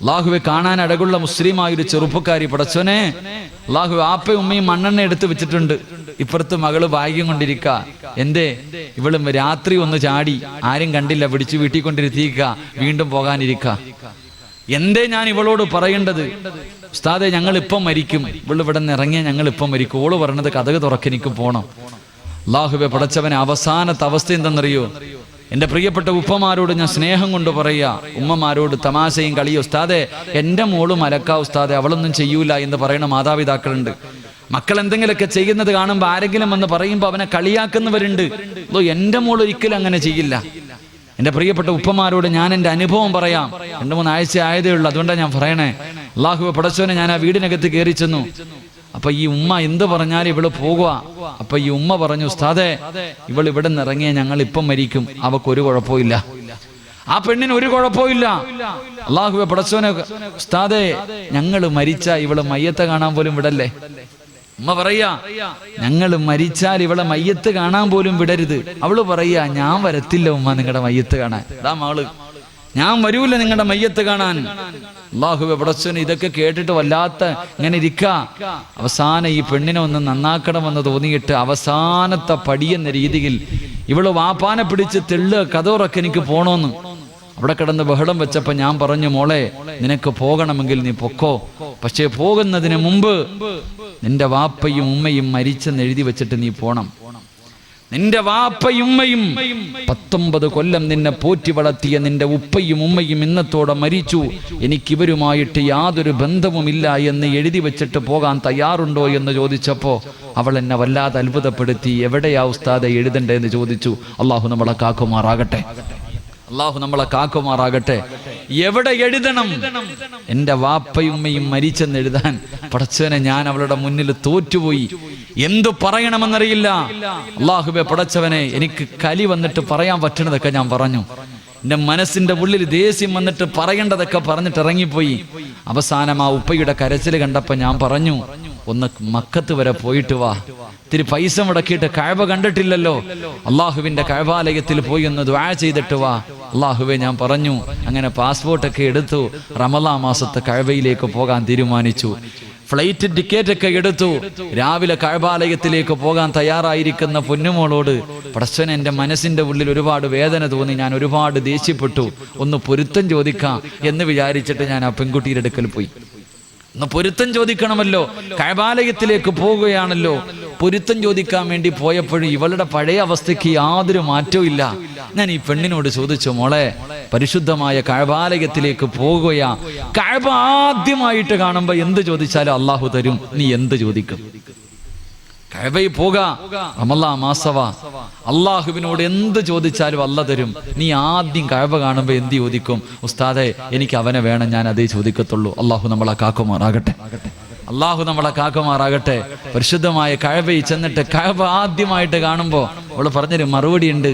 അല്ലാഹുവെ കാണാൻ അടകുള്ള മുസ്ലിമായൊരു ചെറുപ്പക്കാരി, പടച്ചോനെ അല്ലാഹു വാപ്പയും ഉമ്മയും മണ്ണെണ്ണ എടുത്ത് വെച്ചിട്ടുണ്ട്, ഇപ്പുറത്ത് മകള് ബാഗ്യം കൊണ്ടിരിക്ക. എന്തേ ഇവളും രാത്രി ഒന്ന് ചാടി, ആരും കണ്ടില്ല, പിടിച്ചു വീട്ടിൽ കൊണ്ടിരുത്തിക്ക, വീണ്ടും പോകാനിരിക്ക. എന്തേ ഞാൻ ഇവളോട് പറയേണ്ടത്? ഉസ്താദെ ഞങ്ങൾ ഇപ്പം മരിക്കും, ഇവള് ഇവിടെ നിന്ന് ഇറങ്ങിയ ഞങ്ങൾ ഇപ്പം മരിക്കും. ഓള് പറഞ്ഞത് കതക് തുറക്കെനിക്ക് പോണം. അല്ലാഹുവെ പടച്ചവനെ അവസാനത്തെ അവസ്ഥ എന്തെന്നറിയോ? എൻ്റെ പ്രിയപ്പെട്ട ഉപ്പമാരോട് ഞാൻ സ്നേഹം കൊണ്ട് പറയാ, ഉമ്മമാരോട് തമാശയും കളിയും. ഉസ്താദെ എൻ്റെ മോള് മലക്കാ ഉസ്താദെ, അവളൊന്നും ചെയ്യൂല എന്ന് പറയുന്ന മാതാപിതാക്കളുണ്ട്. മക്കൾ എന്തെങ്കിലുമൊക്കെ ചെയ്യുന്നത് കാണുമ്പോൾ ആരെങ്കിലും എന്ന് പറയുമ്പോൾ അവനെ കളിയാക്കുന്നവരുണ്ട്. എൻ്റെ മോൾ ഒരിക്കലും അങ്ങനെ ചെയ്യില്ല. എൻ്റെ പ്രിയപ്പെട്ട ഉപ്പമാരോട് ഞാൻ എൻ്റെ അനുഭവം പറയാം. 2-3 ആഴ്ച ആയതേ ഉള്ളൂ, അതുകൊണ്ടാണ് ഞാൻ പറയണേ. അല്ലാഹുവെ പടച്ചോനെ, ഞാൻ ആ വീടിനകത്ത് കയറി ചെന്നു. അപ്പൊ ഈ ഉമ്മ എന്ത് പറഞ്ഞാലും ഇവള് പോകുക. അപ്പൊ ഈ ഉമ്മ പറഞ്ഞു, ഉസ്താദെ ഇവൾ ഇവിടെ നിന്ന് ഇറങ്ങിയ ഞങ്ങൾ ഇപ്പം മരിക്കും, അവക്കൊരു കുഴപ്പമില്ല, ആ പെണ്ണിന് ഒരു കുഴപ്പമില്ല. അല്ലാഹുവെ പടച്ചോനെ, ഉസ്താദെ ഞങ്ങൾ മരിച്ച ഇവള് മയ്യത്തെ കാണാൻ പോലും വിടല്ലേ. ഉമ്മ പറയാ, ഞങ്ങൾ മരിച്ചാൽ ഇവളെ മയ്യത്ത് കാണാൻ പോലും വിടരുത്. അവള് പറയാ, ഞാൻ വരത്തില്ല ഉമ്മ നിങ്ങളുടെ മയ്യത്ത് കാണാൻ. അതാ മകള്, ഞാൻ വരൂല നിങ്ങളുടെ മയ്യത്ത് കാണാൻ. അല്ലാഹുവേ പടച്ചോനെ, ഇതൊക്കെ കേട്ടിട്ട് വല്ലാത്ത ഇങ്ങനെ ഇരിക്ക. അവസാനം ഈ പെണ്ണിനെ ഒന്ന് നന്നാക്കണമെന്ന് തോന്നിയിട്ട് അവസാനത്തെ പടിയെന്ന രീതിയിൽ ഇവള് വാപ്പാനെ പിടിച്ച് കഥോറൊക്കെ എനിക്ക് പോണോന്ന് അവിടെ കിടന്ന് ബഹളം വെച്ചപ്പോൾ ഞാൻ പറഞ്ഞു, മോളെ നിനക്ക് പോകണമെങ്കിൽ നീ പൊക്കോ, പക്ഷേ പോകുന്നതിന് മുമ്പ് നിന്റെ വാപ്പയും ഉമ്മയും മരിച്ചെന്ന് എഴുതി വെച്ചിട്ട് നീ പോണം. നിന്റെ വാപ്പയും ഉമ്മയും 19 കൊല്ലം നിന്നെ പോറ്റി വളർത്തിയ നിന്റെ ഉപ്പയും ഉമ്മയും ഇന്നത്തോടെ മരിച്ചു, എനിക്കിവരുമായിട്ട് യാതൊരു ബന്ധവുമില്ല എന്ന് എഴുതി വെച്ചിട്ട് പോകാൻ തയ്യാറുണ്ടോ എന്ന് ചോദിച്ചപ്പോൾ അവൾ എന്നെ വല്ലാതെ അത്ഭുതപ്പെടുത്തി. എവിടെയാ ഉസ്താദെ എഴുതണ്ടേന്ന് ചോദിച്ചു. അള്ളാഹു നമ്മളെ കാക്കുമാറാകട്ടെ, അള്ളാഹു നമ്മളെ കാക്കുമാറാകട്ടെ. എവിടെ എഴുതണം? എൻ്റെ വാപ്പയും ഉമ്മയും മരിച്ചെന്ന് എഴുതാൻ പടച്ചവനെ ഞാൻ അവളുടെ മുന്നിൽ തോറ്റുപോയി. എന്തു പറയണമെന്നറിയില്ല. അല്ലാഹുവേ പടച്ചവനെ, എനിക്ക് കലി വന്നിട്ട് പറയാൻ പറ്റണതൊക്കെ ഞാൻ പറഞ്ഞു. എൻ്റെ മനസ്സിന്റെ ഉള്ളിൽ ദേഷ്യം വന്നിട്ട് പറയേണ്ടതൊക്കെ പറഞ്ഞിട്ട് ഇറങ്ങിപ്പോയി. അവസാനം ആ ഉപ്പയുടെ കരച്ചിൽ കണ്ടപ്പോൾ ഞാൻ പറഞ്ഞു, ഒന്ന് മക്കത്ത് വരെ പോയിട്ട് വാ, ഇത്തിരി പൈസ മുടക്കിയിട്ട് കഅബ കണ്ടിട്ടില്ലല്ലോ, അള്ളാഹുവിന്റെ കഅബാലയത്തിൽ പോയി ഒന്ന് ദുആ ചെയ്തിട്ട് വാ. അള്ളാഹുവെ ഞാൻ പറഞ്ഞു. അങ്ങനെ പാസ്പോർട്ടൊക്കെ എടുത്തു, റമളാൻ മാസത്തെ കഅബയിലേക്ക് പോകാൻ തീരുമാനിച്ചു. ഫ്ലൈറ്റ് ടിക്കറ്റ് ഒക്കെ എടുത്തു. രാവിലെ കഅബാലയത്തിലേക്ക് പോകാൻ തയ്യാറായിരിക്കുന്ന പൊന്നുമോളോട് പടച്ചവനെ, എൻ്റെ മനസ്സിന്റെ ഉള്ളിൽ ഒരുപാട് വേദന തോന്നി. ഞാൻ ഒരുപാട് ദേഷ്യപ്പെട്ടു. ഒന്ന് പൊരുത്തം ചോദിക്കാം എന്ന് വിചാരിച്ചിട്ട് ഞാൻ ആ പെൺകുട്ടിയുടെ അടുക്കൽ പോയി. ഒന്ന് പൊരുത്തം ചോദിക്കണമല്ലോ, കഅബാലയത്തിലേക്ക് പോവുകയാണല്ലോ. പൊരുത്തം ചോദിക്കാൻ വേണ്ടി പോയപ്പോഴും ഇവളുടെ പഴയ അവസ്ഥയ്ക്ക് യാതൊരു മാറ്റവും ഇല്ല. ഞാൻ ഈ പെണ്ണിനോട് ചോദിച്ചു, മോളെ പരിശുദ്ധമായ കഅബാലയത്തിലേക്ക് പോകുകയാ, കഅബ ആദ്യമായിട്ട് കാണുമ്പോൾ എന്ത് ചോദിച്ചാലും അള്ളാഹു തരും, നീ എന്ത് ചോദിക്കും? കഅബയിൽ പോക, റമളാൻ മാസവാ, അള്ളാഹുവിനോട് എന്ത് ചോദിച്ചാലും അല്ല തരും. നീ ആദ്യം കഅബ കാണുമ്പോൾ എന്ത് ചോദിക്കും? ഉസ്താദെ എനിക്ക് അവനെ വേണം, ഞാൻ അതേ ചോദിക്കത്തുള്ളൂ. അള്ളാഹു നമ്മളെ കാക്കുമാറാകട്ടെ, അള്ളാഹു നമ്മളെ കാക്കുമാറാകട്ടെ. പരിശുദ്ധമായ കഅബയിൽ ചെന്നിട്ട് കഅബ ആദ്യമായിട്ട് കാണുമ്പോൾ അവള് പറഞ്ഞൊരു മറുപടി ഉണ്ട്.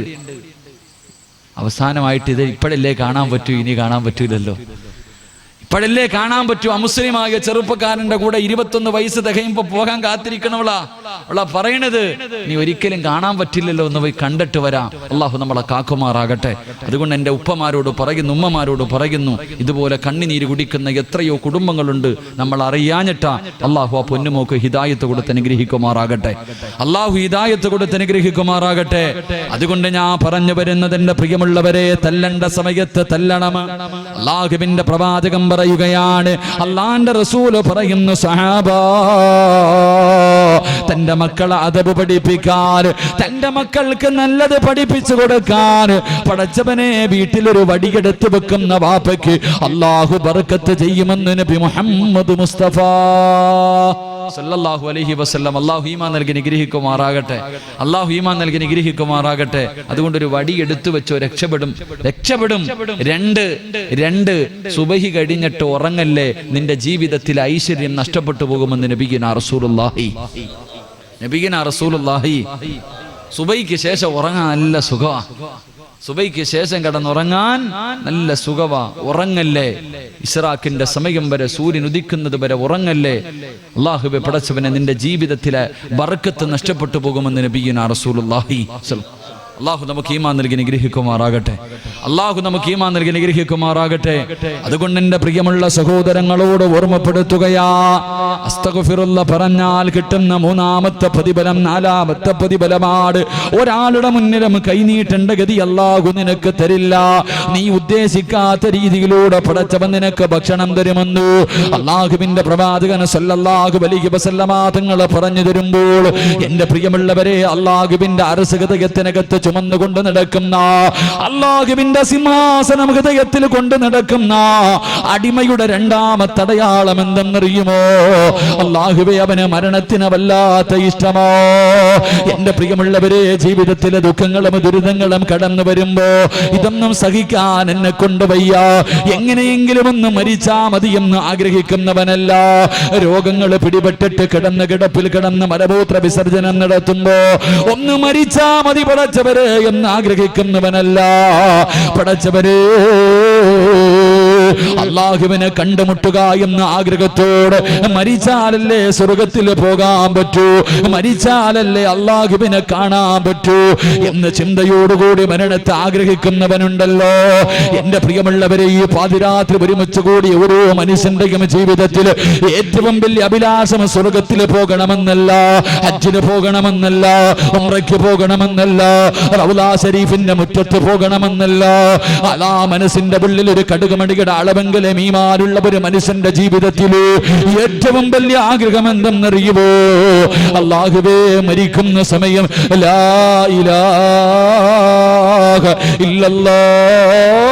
അവസാനമായിട്ട് ഇത് ഇപ്പോഴല്ലേ കാണാൻ പറ്റൂ, ഇനി കാണാൻ പറ്റൂലല്ലോ, ഇപ്പോഴല്ലേ കാണാൻ പറ്റൂ. അമുസ്ലിമായ ചെറുപ്പക്കാരന്റെ കൂടെ 21 വയസ്സ് തികയുമ്പോ പോകാൻ കാത്തിരിക്കണവളാ. അവളാ പറയണത്, നീ ഒരിക്കലും കാണാൻ പറ്റില്ലല്ലോ, ഒന്ന് പോയി കണ്ടിട്ട് വരാം. അള്ളാഹു നമ്മളെ കാക്കുമാറാകട്ടെ. അതുകൊണ്ട് എൻ്റെ ഉപ്പമാരോട് പറയുന്നു, ഉമ്മമാരോട് പറയുന്നു, ഇതുപോലെ കണ്ണിനീര് കുടിക്കുന്ന എത്രയോ കുടുംബങ്ങളുണ്ട്, നമ്മൾ അറിയാഞ്ഞിട്ടാ. അള്ളാഹു ആ പൊന്നുമോക്ക് ഹിദായത്ത് കൊടുത്ത് അനുഗ്രഹിക്കുമാറാകട്ടെ, അള്ളാഹു ഹിദായത്ത് കൊടുത്ത് അനുഗ്രഹിക്കുമാറാകട്ടെ. അതുകൊണ്ട് ഞാൻ പറഞ്ഞു വരുന്നത്, എൻ്റെ പ്രിയമുള്ളവരെ, തല്ലണ്ട സമയത്ത് തല്ലണം. അള്ളാഹുവിന്റെ പ്രവാചകം പറയുകയാണ്, അല്ലാഹുവിന്റെ റസൂൽ പറയുന്നു, സഹാബാ തന്റെ മക്കളെ അദബ് പഠിപ്പിക്കാൻ, തന്റെ മക്കൾക്ക് നല്ലത് പഠിപ്പിച്ചു കൊടുക്കാൻ പടച്ചവനെ വീട്ടിലൊരു വടിയെടുത്ത് വെക്കുന്ന വാപ്പയ്ക്ക് അല്ലാഹു ബർക്കത്ത് ചെയ്യുമെന്ന് നബി മുഹമ്മദ് മുസ്തഫ സല്ലല്ലാഹു അലൈഹി വസല്ലം. അല്ലാഹു ഈമാൻ നൽകി നിഗ്രഹിക്കുമാറാകട്ടെ, അല്ലാഹു ഈമാൻ നൽകി നിഗ്രഹിക്കുമാറാകട്ടെ. അതുകൊണ്ടൊരു വടി എടുത്തു വെച്ചോ, രക്ഷപ്പെടും. രണ്ട് സുബഹി കഴിഞ്ഞിട്ട് ഉറങ്ങല്ലേ, നിന്റെ ജീവിതത്തിൽ ഐശ്വര്യം നഷ്ടപ്പെട്ടു പോകുമെന്ന് നബിയുനാ റസൂലുള്ളാഹി. സുബൈക്ക് ശേഷം ഉറങ്ങാൻ നല്ല സുഖമാ, സുബൈക്ക് ശേഷം കിടന്നുറങ്ങാൻ നല്ല സുഖവാ. ഉറങ്ങല്ലേ, ഇസ്റാഖിന്റെ സമയം വരെ, സൂര്യൻ ഉദിക്കുന്നത് വരെ ഉറങ്ങല്ലേ. അല്ലാഹുവേ പടച്ചവനെ, നിന്റെ ജീവിതത്തിലെ ബർക്കത്ത് നഷ്ടപ്പെട്ടു പോകുമെന്ന് നബിയുനാ റസൂലുള്ളാഹി. അല്ലാഹു നമുക്ക് ഈമാൻ നൽകി നിഗ്രഹിക്കുമാറാകട്ടെ, അല്ലാഹു നമുക്ക് ഈമാൻ നൽകി നിഗ്രഹിക്കുമാറാകട്ടെ. അതുകൊണ്ട് എൻ്റെ പ്രിയമുള്ള സഹോദരങ്ങളോട് ഓർമ്മപ്പെടുത്തുകയാ, അസ്തഗ്ഫിറുല്ലാഹ് പറഞ്ഞാൽ കിട്ടുന്ന മൂന്നാമത്തെ പ്രതിഫലം, നാലാമത്തെ പ്രതിഫലമാണ്. ഒരാളുടെ മുന്നിലും കൈനീട്ടേണ്ട ഗതി അല്ലാഹു നിനക്ക് തരില്ല. നീ ഉദ്ദേശിക്കാത്ത രീതിയിലൂടെ പടച്ചവൻ നിനക്ക് ഭക്ഷണം തരുമെന്ന് അല്ലാഹുവിന്റെ പ്രവാചകൻ സല്ലല്ലാഹു അലൈഹി വസല്ലമ തങ്ങൾ പറഞ്ഞു തരുമ്പോൾ, എൻ്റെ പ്രിയമുള്ളവരെ, അല്ലാഹുവിന്റെ അരസകതയത്തിനകത്ത് ചുമന്നുകൊണ്ട് നടക്കുന്ന, അല്ലാഹുവിന്റെ സിംഹാസനം ഹൃദയത്തിൽ കൊണ്ട് നടക്കുന്ന അടിമയുടെ രണ്ടാമത്തെ അടയാളം എന്തെന്നറിയുമോ? അല്ലാഹുവേ, അവന് മരണത്തിന് വല്ലാത്ത ഇഷ്ടമോ? എന്റെ പ്രിയമുള്ളവരെ, ജീവിതത്തിലെ ദുഃഖങ്ങളും ദുരിതങ്ങളും കടന്നു വരുമ്പോ ഇതൊന്നും സഹിക്കാൻ എന്നെ കൊണ്ട് വയ്യ, എങ്ങനെയെങ്കിലും ഒന്ന് മരിച്ചാ മതിയെന്ന് ആഗ്രഹിക്കുന്നവനല്ല. രോഗങ്ങൾ പിടിപെട്ടിട്ട് കിടന്ന് കിടപ്പിൽ കിടന്ന് മലമൂത്ര വിസർജനം നടത്തുമ്പോ ഒന്ന് മരിച്ചാ മതി പടച്ചവരെ എന്ന് ആഗ്രഹിക്കുന്നവനല്ല. പടച്ചവരെ, അല്ലാഹുവിനെ കണ്ടുമുട്ടുക എന്ന ആഗ്രഹത്തോട് മരിച്ചാലല്ലേ സ്വർഗത്തിൽ പോകാൻ പറ്റൂ, മരിച്ചാലല്ലേ അല്ലാഹുവിനെ കാണാൻ പറ്റൂ എന്ന ചിന്തയോടുകൂടി മരണത്തെ ആഗ്രഹിക്കുന്നവനുണ്ടല്ലോ. എന്റെ പ്രിയമുള്ളവരെ, ഈ പാതിരാത്രി ഒരുമിച്ച് കൂടി ഓരോ മനുഷ്യന്റെയും ജീവിതത്തിൽ ഏറ്റവും വലിയ അഭിലാഷം സ്വർഗത്തിൽ പോകണമെന്നല്ല, ഹജ്ജിന് പോകണമെന്നല്ല, ഉംറയ്ക്ക് പോകണമെന്നല്ല, റൗള ശരീഫിന്റെ മുറ്റത്ത് പോകണമെന്നല്ല. അലാ മനസ്സിന്റെ ഉള്ളിൽ ഒരു കടുകുമണിയുടെ അളവെങ്കിലും ഈമാനുള്ള ഒരു മനുഷ്യന്റെ ജീവിതത്തിൽ ഏറ്റവും വലിയ ആഗ്രഹം എന്തെന്നറിയുമോ? അല്ലാഹുവേ, മരിക്കുന്ന സമയം ലാ ഇലാഹ ഇല്ലല്ലാഹ്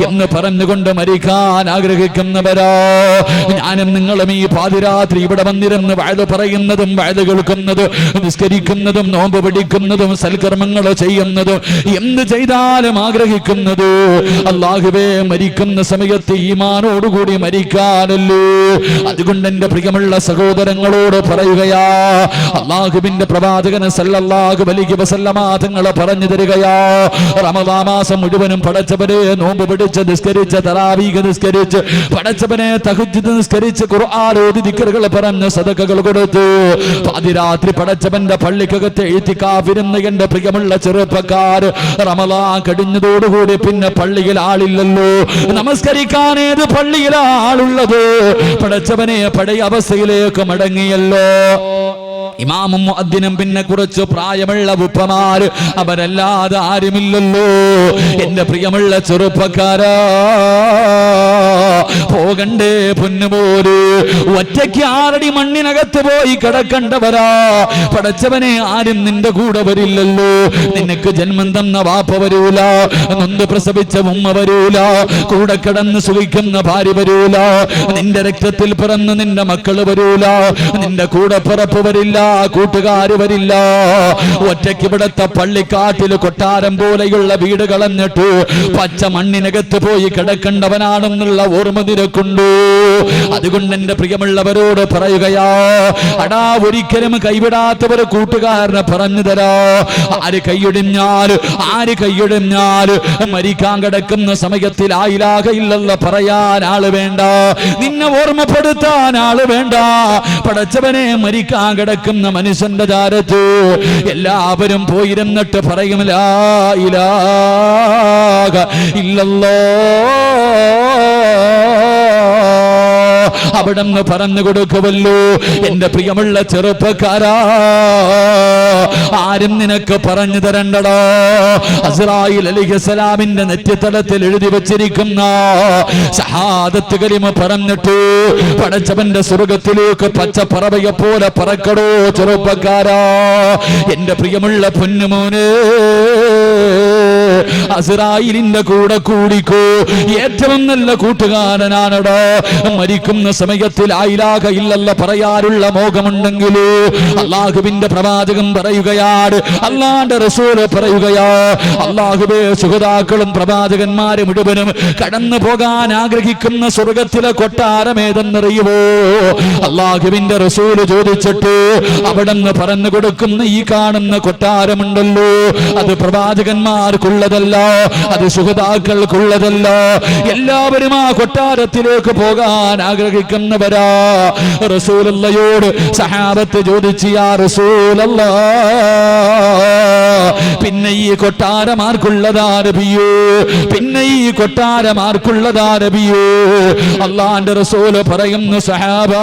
എന്ന് പറഞ്ഞുകൊണ്ട് മരിക്കാൻ ആഗ്രഹിക്കുന്നവരാ. ഞാനും നിങ്ങളും ഈ പാതിരാത്രി ഇവിടെ വന്നിരുന്ന് വഅദ് പറയുന്നതും വഅദ് കേൾക്കുന്നതും നിസ്കരിക്കുന്നതും നോമ്പ് പിടിക്കുന്നതും സൽക്കർമ്മങ്ങൾ ചെയ്യുന്നതും എന്ത് ചെയ്താലും ആഗ്രഹിക്കുന്നത് അല്ലാഹുവേ, മരിക്കുന്ന സമയത്ത് ഈമാനോടുകൂടി മരിക്കാനല്ലോ. അതുകൊണ്ട് എൻ്റെ പ്രിയമുള്ള സഹോദരങ്ങളോട് പറയുകയാ, അല്ലാഹുവിന്റെ പ്രവാചകൻ സല്ലല്ലാഹു അലൈഹി വസല്ലമ തങ്ങൾ പറഞ്ഞു തരികയാ, റമദാൻ മാസം മുഴുവനും പടച്ചവരെ നോമ്പ് പിടിച്ച് നിസ്കരിച്ച് തറാവീഹ് നിസ്കരിച്ച് പടച്ചവനെ തഹജ്ജുദ് നിസ്കരിച്ച് ഖുർആൻ ഓതി ദിക്റുകൾ പറഞ്ഞ് സദഖകൾ കൊടുത്തു. പാതിരാത്രി പടച്ചവന്റെ പള്ളിക്കകത്ത് ഇഅ്തികാഫിരുന്ന് എൻ്റെ പ്രിയമുള്ള ചെറുപ്പക്കാർ, റമദാൻ കഴിഞ്ഞതോടുകൂടി പിന്നെ പള്ളിയിൽ ആളില്ലല്ലോ, നമസ്കരിക്കാൻ ഏത് പള്ളിയിലാ ആളുള്ളത്? പടച്ചവനെ പഴയ അവസ്ഥയിലേക്ക് മടങ്ങിയല്ലോ. ഇമാമും മുഅദ്ദിനും പിന്നെ കുറച്ച് പ്രായമുള്ള ഉപ്പമാര്, അവരല്ലാതെ ആരുമില്ലല്ലോ. എന്റെ പ്രിയമുള്ള ചെറുപ്പക്കാരാ, പോകണ്ടേ പൊന്നുപോര്? ഒറ്റയ്ക്ക് ആറടി മണ്ണിനകത്ത് പോയി കിടക്കണ്ടവരാ. പടച്ചവനെ, ആരും നിന്റെ കൂടെ വരില്ലല്ലോ. നിനക്ക് ജന്മം തന്ന വാപ്പ വരൂല, നൊന്ത് പ്രസവിച്ച ഉമ്മ വരൂല, കൂടെ കിടന്ന് സുഖിക്കുന്ന ഭാര്യ വരൂല, നിന്റെ രക്തത്തിൽ പിറന്ന് നിന്റെ മക്കള് വരൂല, നിന്റെ കൂടെ പിറപ്പ് വരില്ല, കൂട്ടുകാര് വരില്ല. ഒറ്റയ്ക്ക് ഇവിടത്തെ പള്ളിക്കാട്ടിൽ കൊട്ടാരം പോലെയുള്ള വീട് കളഞ്ഞിട്ട് പച്ച മണ്ണിനകത്ത് പോയി കിടക്കേണ്ടവനാണെന്നുള്ള ഓർമ്മ നിനക്കുണ്ടോ? അതുകൊണ്ട് എന്റെ പ്രിയമുള്ളവരോട് പറയുകയാ, അടാ, ഒരിക്കലും കൈവിടാത്തവർ കൂട്ടുകാരനെ പറഞ്ഞു തരാ. ആര് കൈയൊടിഞ്ഞാൽ മരിക്കാൻ കിടക്കുന്ന സമയത്തിൽ ലാ ഇലാഹ ഇല്ലല്ലാഹ് പറയാൻ ആള് വേണ്ട, നിന്നെ ഓർമ്മപ്പെടുത്താൻ ആള് വേണ്ട. പടച്ചവനെ, മരിക്കാൻ കിടക്കുന്ന മനുഷ്യന്റെ ചാരത്ത് എല്ലാവരും പോയിരുന്നിട്ട് പറയും ലാ ഇലാഹ ഇല്ലല്ലാഹ്, അവിടെന്ന് പറഞ്ഞു കൊടുക്കുമല്ലോ. എന്റെ പ്രിയമുള്ള ചെറുപ്പക്കാരാ, ആരും നിനക്ക് പറഞ്ഞു തരണ്ടടോ. അസ്റായീൽ അലൈഹിസ്സലാമിന്റെ നെറ്റിത്തടത്തിൽ എഴുതി വെച്ചിരിക്കുന്ന ഷഹാദത്ത് കലിമ പറഞ്ഞിട്ട് പടച്ചവന്റെ സ്വർഗത്തിലേക്ക് പച്ചപ്പറവയെ പോലെ പറക്കടോ ചെറുപ്പക്കാരാ. എന്റെ പ്രിയമുള്ള പൊന്നുമോനെ, അസ്രായിലിന്റെ കൂടെ കൂടിക്കോ. ഏറ്റവും നല്ല കൂട്ടുകാരനാണടോ. മരിക്കുന്ന സമയത്ത് ലാ ഇലാഹ ഇല്ലല്ലാഹ് പറയാനുള്ള മോഹമുണ്ടെങ്കിലോ അല്ലാഹുവിന്റെ പ്രവാചകൻ പറയുകയാണ്, അല്ലാഹുവിന്റെ റസൂൽ പറയുകയാ, അല്ലാഹുവേ ശുഹദാക്കളും പ്രവാചകന്മാരും മുഴുവനും കടന്നു പോകാൻ ആഗ്രഹിക്കുന്ന സ്വർഗത്തിലെ കൊട്ടാരം ഏതെന്നറിയുമോ? അല്ലാഹുവിന്റെ റസൂൽ ചോദിച്ചിട്ട് അവിടെ നിന്ന് പറഞ്ഞു കൊടുക്കുന്ന ഈ കാണുന്ന കൊട്ടാരമുണ്ടല്ലോ, അത് പ്രവാചകന്മാർക്കുള്ളതല്ല, അത് ശുഹദാക്കൾക്കുള്ളതല്ല. എല്ലാവരും ആ കൊട്ടാരത്തിലേക്ക് പോകാൻ ആഗ്രഹിക്കുന്നവരാ. റസൂലുള്ളാഹിയോട് സഹാബത്ത് ചോദിച്ചു, യാ റസൂലല്ലാഹ്, പിന്നെ ഈ കൊട്ടാരം ആർക്കുള്ളതാ നബിയേ? പിന്നെ ഈ കൊട്ടാരം ആർക്കുള്ളതാ നബിയേ? അല്ലാഹുവിന്റെ റസൂൽ പറയുന്നു, സഹാബാ,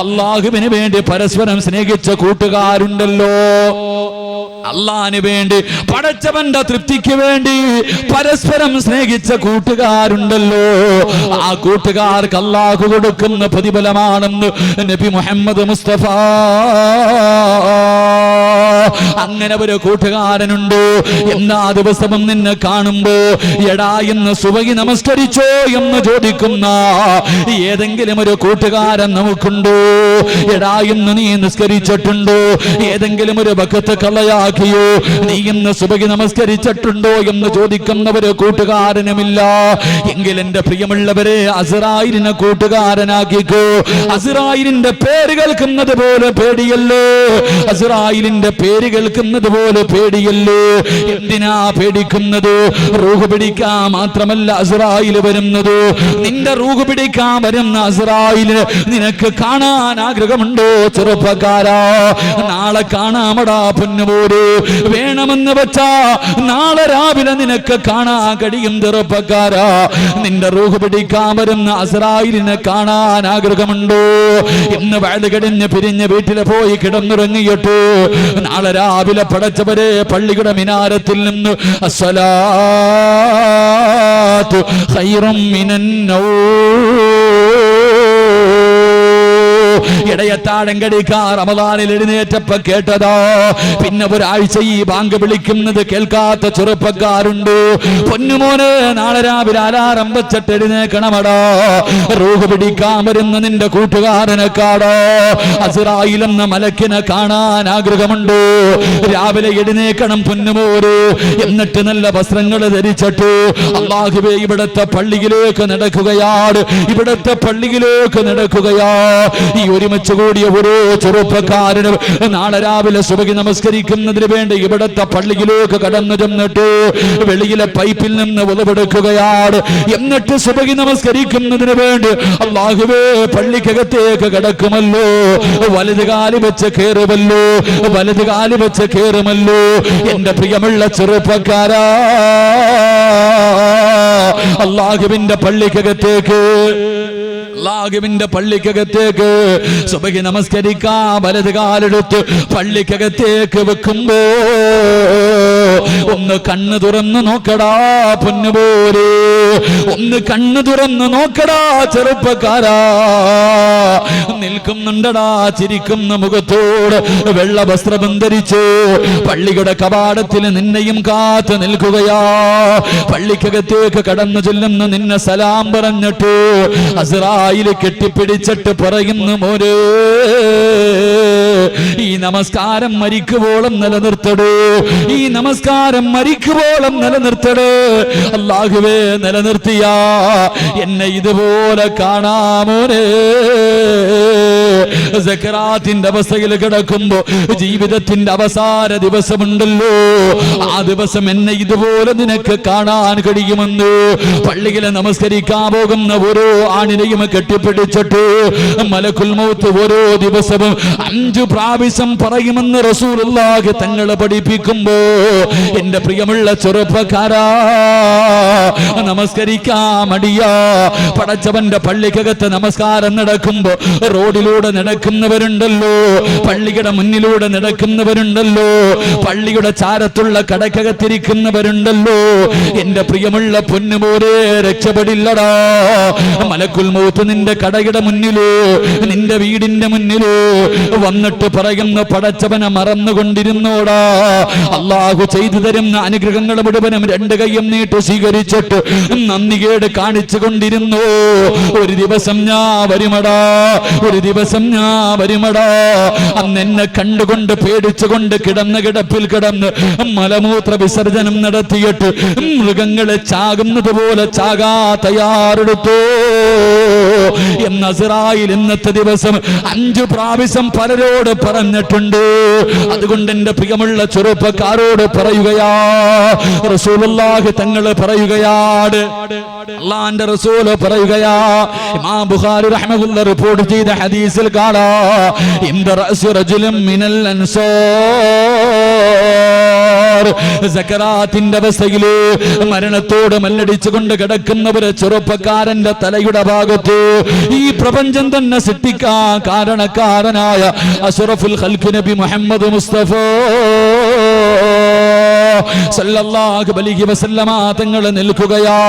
അല്ലാഹുവിന് വേണ്ടി പരസ്പരം സ്നേഹിച്ച കൂട്ടുകാരുണ്ടല്ലോ, അള്ളാഹിന് വേണ്ടി പടച്ചവന്റെ തൃപ്തിക്ക് വേണ്ടി പരസ്പരം സ്നേഹിച്ച കൂട്ടുകാരുണ്ടല്ലോ, ആ കൂട്ടുകാർക്ക് അള്ളാഹു കൊടുക്കുന്ന പ്രതിഫലമാണെന്ന് നബി മുഹമ്മദ് മുസ്തഫ. അങ്ങനെ ഒരു കൂട്ടുകാരനുണ്ട്. എന്നാ ദിവസവും നിന്നെ കാണുമ്പോ എടാ എന്ന് സുബഹി നമസ്കരിച്ചോ എന്ന് ചോദിക്കുന്ന ഏതെങ്കിലും ഒരു കൂട്ടുകാരൻ നമുക്കുണ്ടോ? എടാ എന്ന് നീ നിസ്കരിച്ചിട്ടുണ്ടോ? ഏതെങ്കിലും ഒരു വഖത്ത് കളയാക്കിയോ? നീ ഇന്ന് സുബഹി നമസ്കരിച്ചിട്ടുണ്ടോ എന്ന് ചോദിക്കുന്ന ഒരു കൂട്ടുകാരനുമില്ല. എങ്കിൽ എന്റെ പ്രിയമുള്ളവരെ, അസ്രായിലിനെ കൂട്ടുകാരനാക്കിക്കോ. അസ്രായിലിന്റെ പേര് കേൾക്കുന്നത് പോലെ പേടിയല്ലോ, അസ്രായിലിന്റെ പേര് കേൾക്കുന്നത് പോലെ പേടിയല്ലോ. എന്തിനാ പേടിക്കുന്നത്? റൂഹ് പിടിക്കാൻ മാത്രമല്ല അസ്രായിൽ വരുന്നത്. നിന്റെ റൂഹ് പിടിക്കാൻ വരുന്ന അസ്രായില് നിനക്ക് കാണാൻ ആഗ്രഹമുണ്ടോ ചെറുപ്പക്കാരാ? നാളെ കാണാമടാ പൊന്നുപോര്. വേണമെന്ന് വെച്ചാ നാളെ രാവിലെ നിനക്ക് കാണാൻ കഴിയും ചെറുപ്പക്കാരാ. നിന്റെ റൂഹ് പിടിക്കാൻ വരുന്ന അസ്രായിലിനെ കാണാൻ ആഗ്രഹമുണ്ടോ? ഇന്ന് വയത് കഴിഞ്ഞ് പിരിഞ്ഞ് വീട്ടിൽ പോയി കിടന്നുറങ്ങിയിട്ട് നാളെ രാവിലെ പടച്ചവരെ പള്ളിയുടെ മിനാരത്തിൽ നിന്ന് അസ്സലാത്തു ഖൈറും മിനൻ ഇടയത്താഴം കടിക്കാ റമദാനിൽ എഴുന്നേറ്റപ്പോ കേട്ടതാ. പിന്നെ ഒരാഴ്ച ഈ ബാങ്ക് വിളിക്കുന്നത് കേൾക്കാത്ത ചെറുപ്പക്കാരുണ്ട്. പൊന്നുമോനെ, നാളെ രാവിലെ അലാറം വെച്ചിട്ട് എഴുന്നേക്കണമടാ. റൂഹ് പിടിക്കാൻ വരുന്ന നിന്റെ കൂട്ടുകാരനെ കാടോ. അസ്രായിൽ എന്ന മലക്കിനെ കാണാൻ ആഗ്രഹമുണ്ട്. രാവിലെ എഴുന്നേക്കണം പൊന്നുമോര്. എന്നിട്ട് നല്ല വസ്ത്രങ്ങൾ ധരിച്ചിട്ട് അല്ലാഹുവേ ഇവിടത്തെ പള്ളിയിലേക്ക് നടക്കുകയാണ്, ഇവിടത്തെ പള്ളിയിലേക്ക് നടക്കുകയാ. ഈ ഒരുമിച്ച് കൂടിയ ഓരോ ചെറുപ്പക്കാരനും നാളെ രാവിലെ സുബഹി നമസ്കരിക്കുന്നതിന് വേണ്ടി ഇവിടത്തെ പള്ളിയിലേക്ക് കടന്നു ചെന്നിട്ട് വെളിയിലെ പൈപ്പിൽ നിന്ന് ഉളവെടുക്കുകയാണ്. എന്നിട്ട് സുബഹി നമസ്കരിക്കുന്നതിന് വേണ്ടി അല്ലാഹുവേ പള്ളിക്കകത്തേക്ക് കടക്കുമല്ലോ, വലത് കാല് വെച്ച് കയറുമല്ലോ, വലത് കാല് വെച്ച് കയറുമല്ലോ. എന്റെ പ്രിയമുള്ള ചെറുപ്പക്കാരാ, അല്ലാഹുവിന്റെ പള്ളിക്കകത്തേക്ക് സുബഹി നമസ്കരിക്കാ വലത് കാലെടുത്ത് പള്ളിക്കകത്തേക്ക് വെക്കുമ്പോ ഒന്ന് കണ്ണ് തുറന്ന് നോക്കടാ പൊന്നുപോരെ, ഒന്ന് കണ്ണ് തുറന്ന് നോക്കടാ ചെറുപ്പക്കാരാ. നിൽക്കുന്നുണ്ടടാ ചിരിക്കുന്ന മുഖത്തോട് വെള്ള വസ്ത്രം ധരിച്ചു പള്ളിയുടെ കവാടത്തിൽ നിന്നെയും കാത്ത് നിൽക്കുകയാ. പള്ളിക്കകത്തേക്ക് കടന്നു ചെല്ലുന്ന നിന്നെ സലാം പറഞ്ഞിട്ട് അസ്രായില് കെട്ടിപ്പിടിച്ചിട്ട് പറയുന്നു, മോനെ ഈ നമസ്കാരം മരിക്കുവോളം നിലനിർത്തടോ, ഈ നമസ്കാരം മരിക്കുവോളം നിലനിർത്തടോ. അല്ലാഹുവേ നിലനിർത്തിയാ എന്നെ ഇതുപോലെ കാണാമോനെ. സക്കറാത്തിന്റെ അവസ്ഥയിൽ കിടക്കുമ്പോ ജീവിതത്തിന്റെ അവസാന ദിവസമുണ്ടല്ലോ, ആ ദിവസം എന്നെ ഇതുപോലെ നിനക്ക് കാണാൻ കഴിയുമെന്ന് പള്ളിയിൽ നമസ്കരിക്കാൻ പോകുന്ന ഓരോ ആണിനെയും കെട്ടിപ്പിടിച്ചിട്ട് മലക്കുൽ മൗത്ത് ഓരോ ദിവസവും 5 പ്രാവശ്യം പറയുമെന്ന് റസൂലുള്ളാഹി തങ്ങളെ പഠിപ്പിക്കുമ്പോ എന്റെ പ്രിയമുള്ള ചെറുപ്പക്കാരാ, നമസ്കരിക്കാൻ മടിയാ. പടച്ചവന്റെ പള്ളിക്കകത്ത് നമസ്കാരം നടക്കുമ്പോ റോഡിലൂടെ നടക്കുന്നവരുണ്ടല്ലോ, പള്ളിയുടെ മുന്നിലൂടെ നടക്കുന്നവരുണ്ടല്ലോ, പള്ളിയുടെ ചാരത്തുള്ള കടക്കകത്തിരിക്കുന്നവരുണ്ടല്ലോ. എന്റെ പ്രിയമുള്ള പൊന്നുമോരെ, രക്ഷപ്പെടില്ലടാ. മലക്കുൽ മൗത്ത് നിന്റെ കടയുടെ മുന്നിലോ നിന്റെ വീടിന്റെ മുന്നിലോ വന്നിട്ട് പറയുന്ന പടച്ചവനെ മറന്നുകൊണ്ടിരുന്നോടാ. അള്ളാഹു ചെയ്തു തരുന്ന അനുഗ്രഹങ്ങൾ മുഴുവനും രണ്ട് കൈയും നീട്ട് സ്വീകരിച്ചിട്ട് നന്ദികേട് കാണിച്ചു കൊണ്ടിരുന്നു. ഒരു ദിവസം ഞാൻ വരുമടാ, ഒരു ദിവസം ഞാൻ വരുമടാ. അന്ന് എന്നെ കണ്ടുകൊണ്ട് പേടിച്ചുകൊണ്ട് കിടന്ന കിടപ്പിൽ കിടന്ന് മലമൂത്ര വിസർജനം നടത്തിയിട്ട് മൃഗങ്ങളെ ചാകുന്നത് പോലെ ചാകാ തയ്യാറെടുത്തു എന്ന് അസ്റായിൽ ഇന്നത്തെ ദിവസം 5 പ്രാവശ്യം പലരോട് പറഞ്ഞിട്ടുണ്ട്. അതുകൊണ്ട് എന്റെ പ്രിയമുള്ള ചെറുപ്പക്കാരോട് പറയുകയാ, റസൂലുള്ളാഹി തങ്ങൾ പറയുകയാണ്, അല്ലാഹുവിന്റെ റസൂൽ പറയുകയാ, ഇമാം ബുഖാരി റഹ്മത്തുള്ളാഹി റിപ്പോർട്ട് ചെയ്ത ഹദീസിൽ കാണാം, ഇന്ദ റഅസി റജുലിൻ മിനൽ അൻസാർ, സക്കറാത്തിന്റെ അവസ്ഥയില് മരണത്തോട് മല്ലടിച്ചുകൊണ്ട് കിടക്കുന്നവര് ചെറുപ്പക്കാരന്റെ തലയുടെ ഭാഗത്ത് ഈ പ്രപഞ്ചം തന്നെ സൃഷ്ടിക്കാൻ കാരണക്കാരനായ അഷ്റഫുൽ ഖൽഖ് നബി മുഹമ്മദ് മുസ്തഫ സല്ലല്ലാഹു അലൈഹി വസല്ലമ തങ്ങൾ നിൽക്കുകയാ.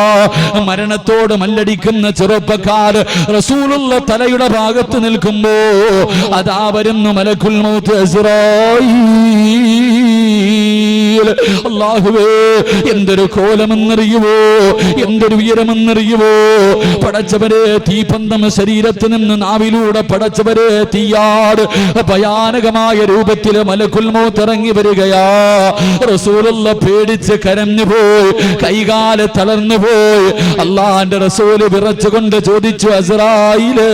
മരണത്തോട് മല്ലടിക്കുന്ന ചെറുപ്പക്കാർ റസൂലുള്ള തലയുടെ ഭാഗത്ത് നിൽക്കുമ്പോ അതാ വരുന്നു മലക്കുൽ മൗത്ത് അസ്റായീൽ. അല്ലാഹുവേ, എന്തൊരു കോലമെന്നറിയുവോ, എന്തൊരു ഉയരമെന്നറിയുവോ. പടച്ചവരെ, തീപന്തം ശരീരത്തിൽ നിന്ന് നാവിലൂടെ പടച്ചവരെ തീയാട് ഭയാനകമായ രൂപത്തിൽ മലക്കുൽ മൗത്ത് ഇറങ്ങി വരികയാ. റസൂലുള്ള പേടിച്ച് കരഞ്ഞു പോയി, കൈകാല് തളർന്നു പോയി. അള്ളാന്റെ റസൂല് വിറച്ചുകൊണ്ട് ചോദിച്ചു, അസ്റായീല്,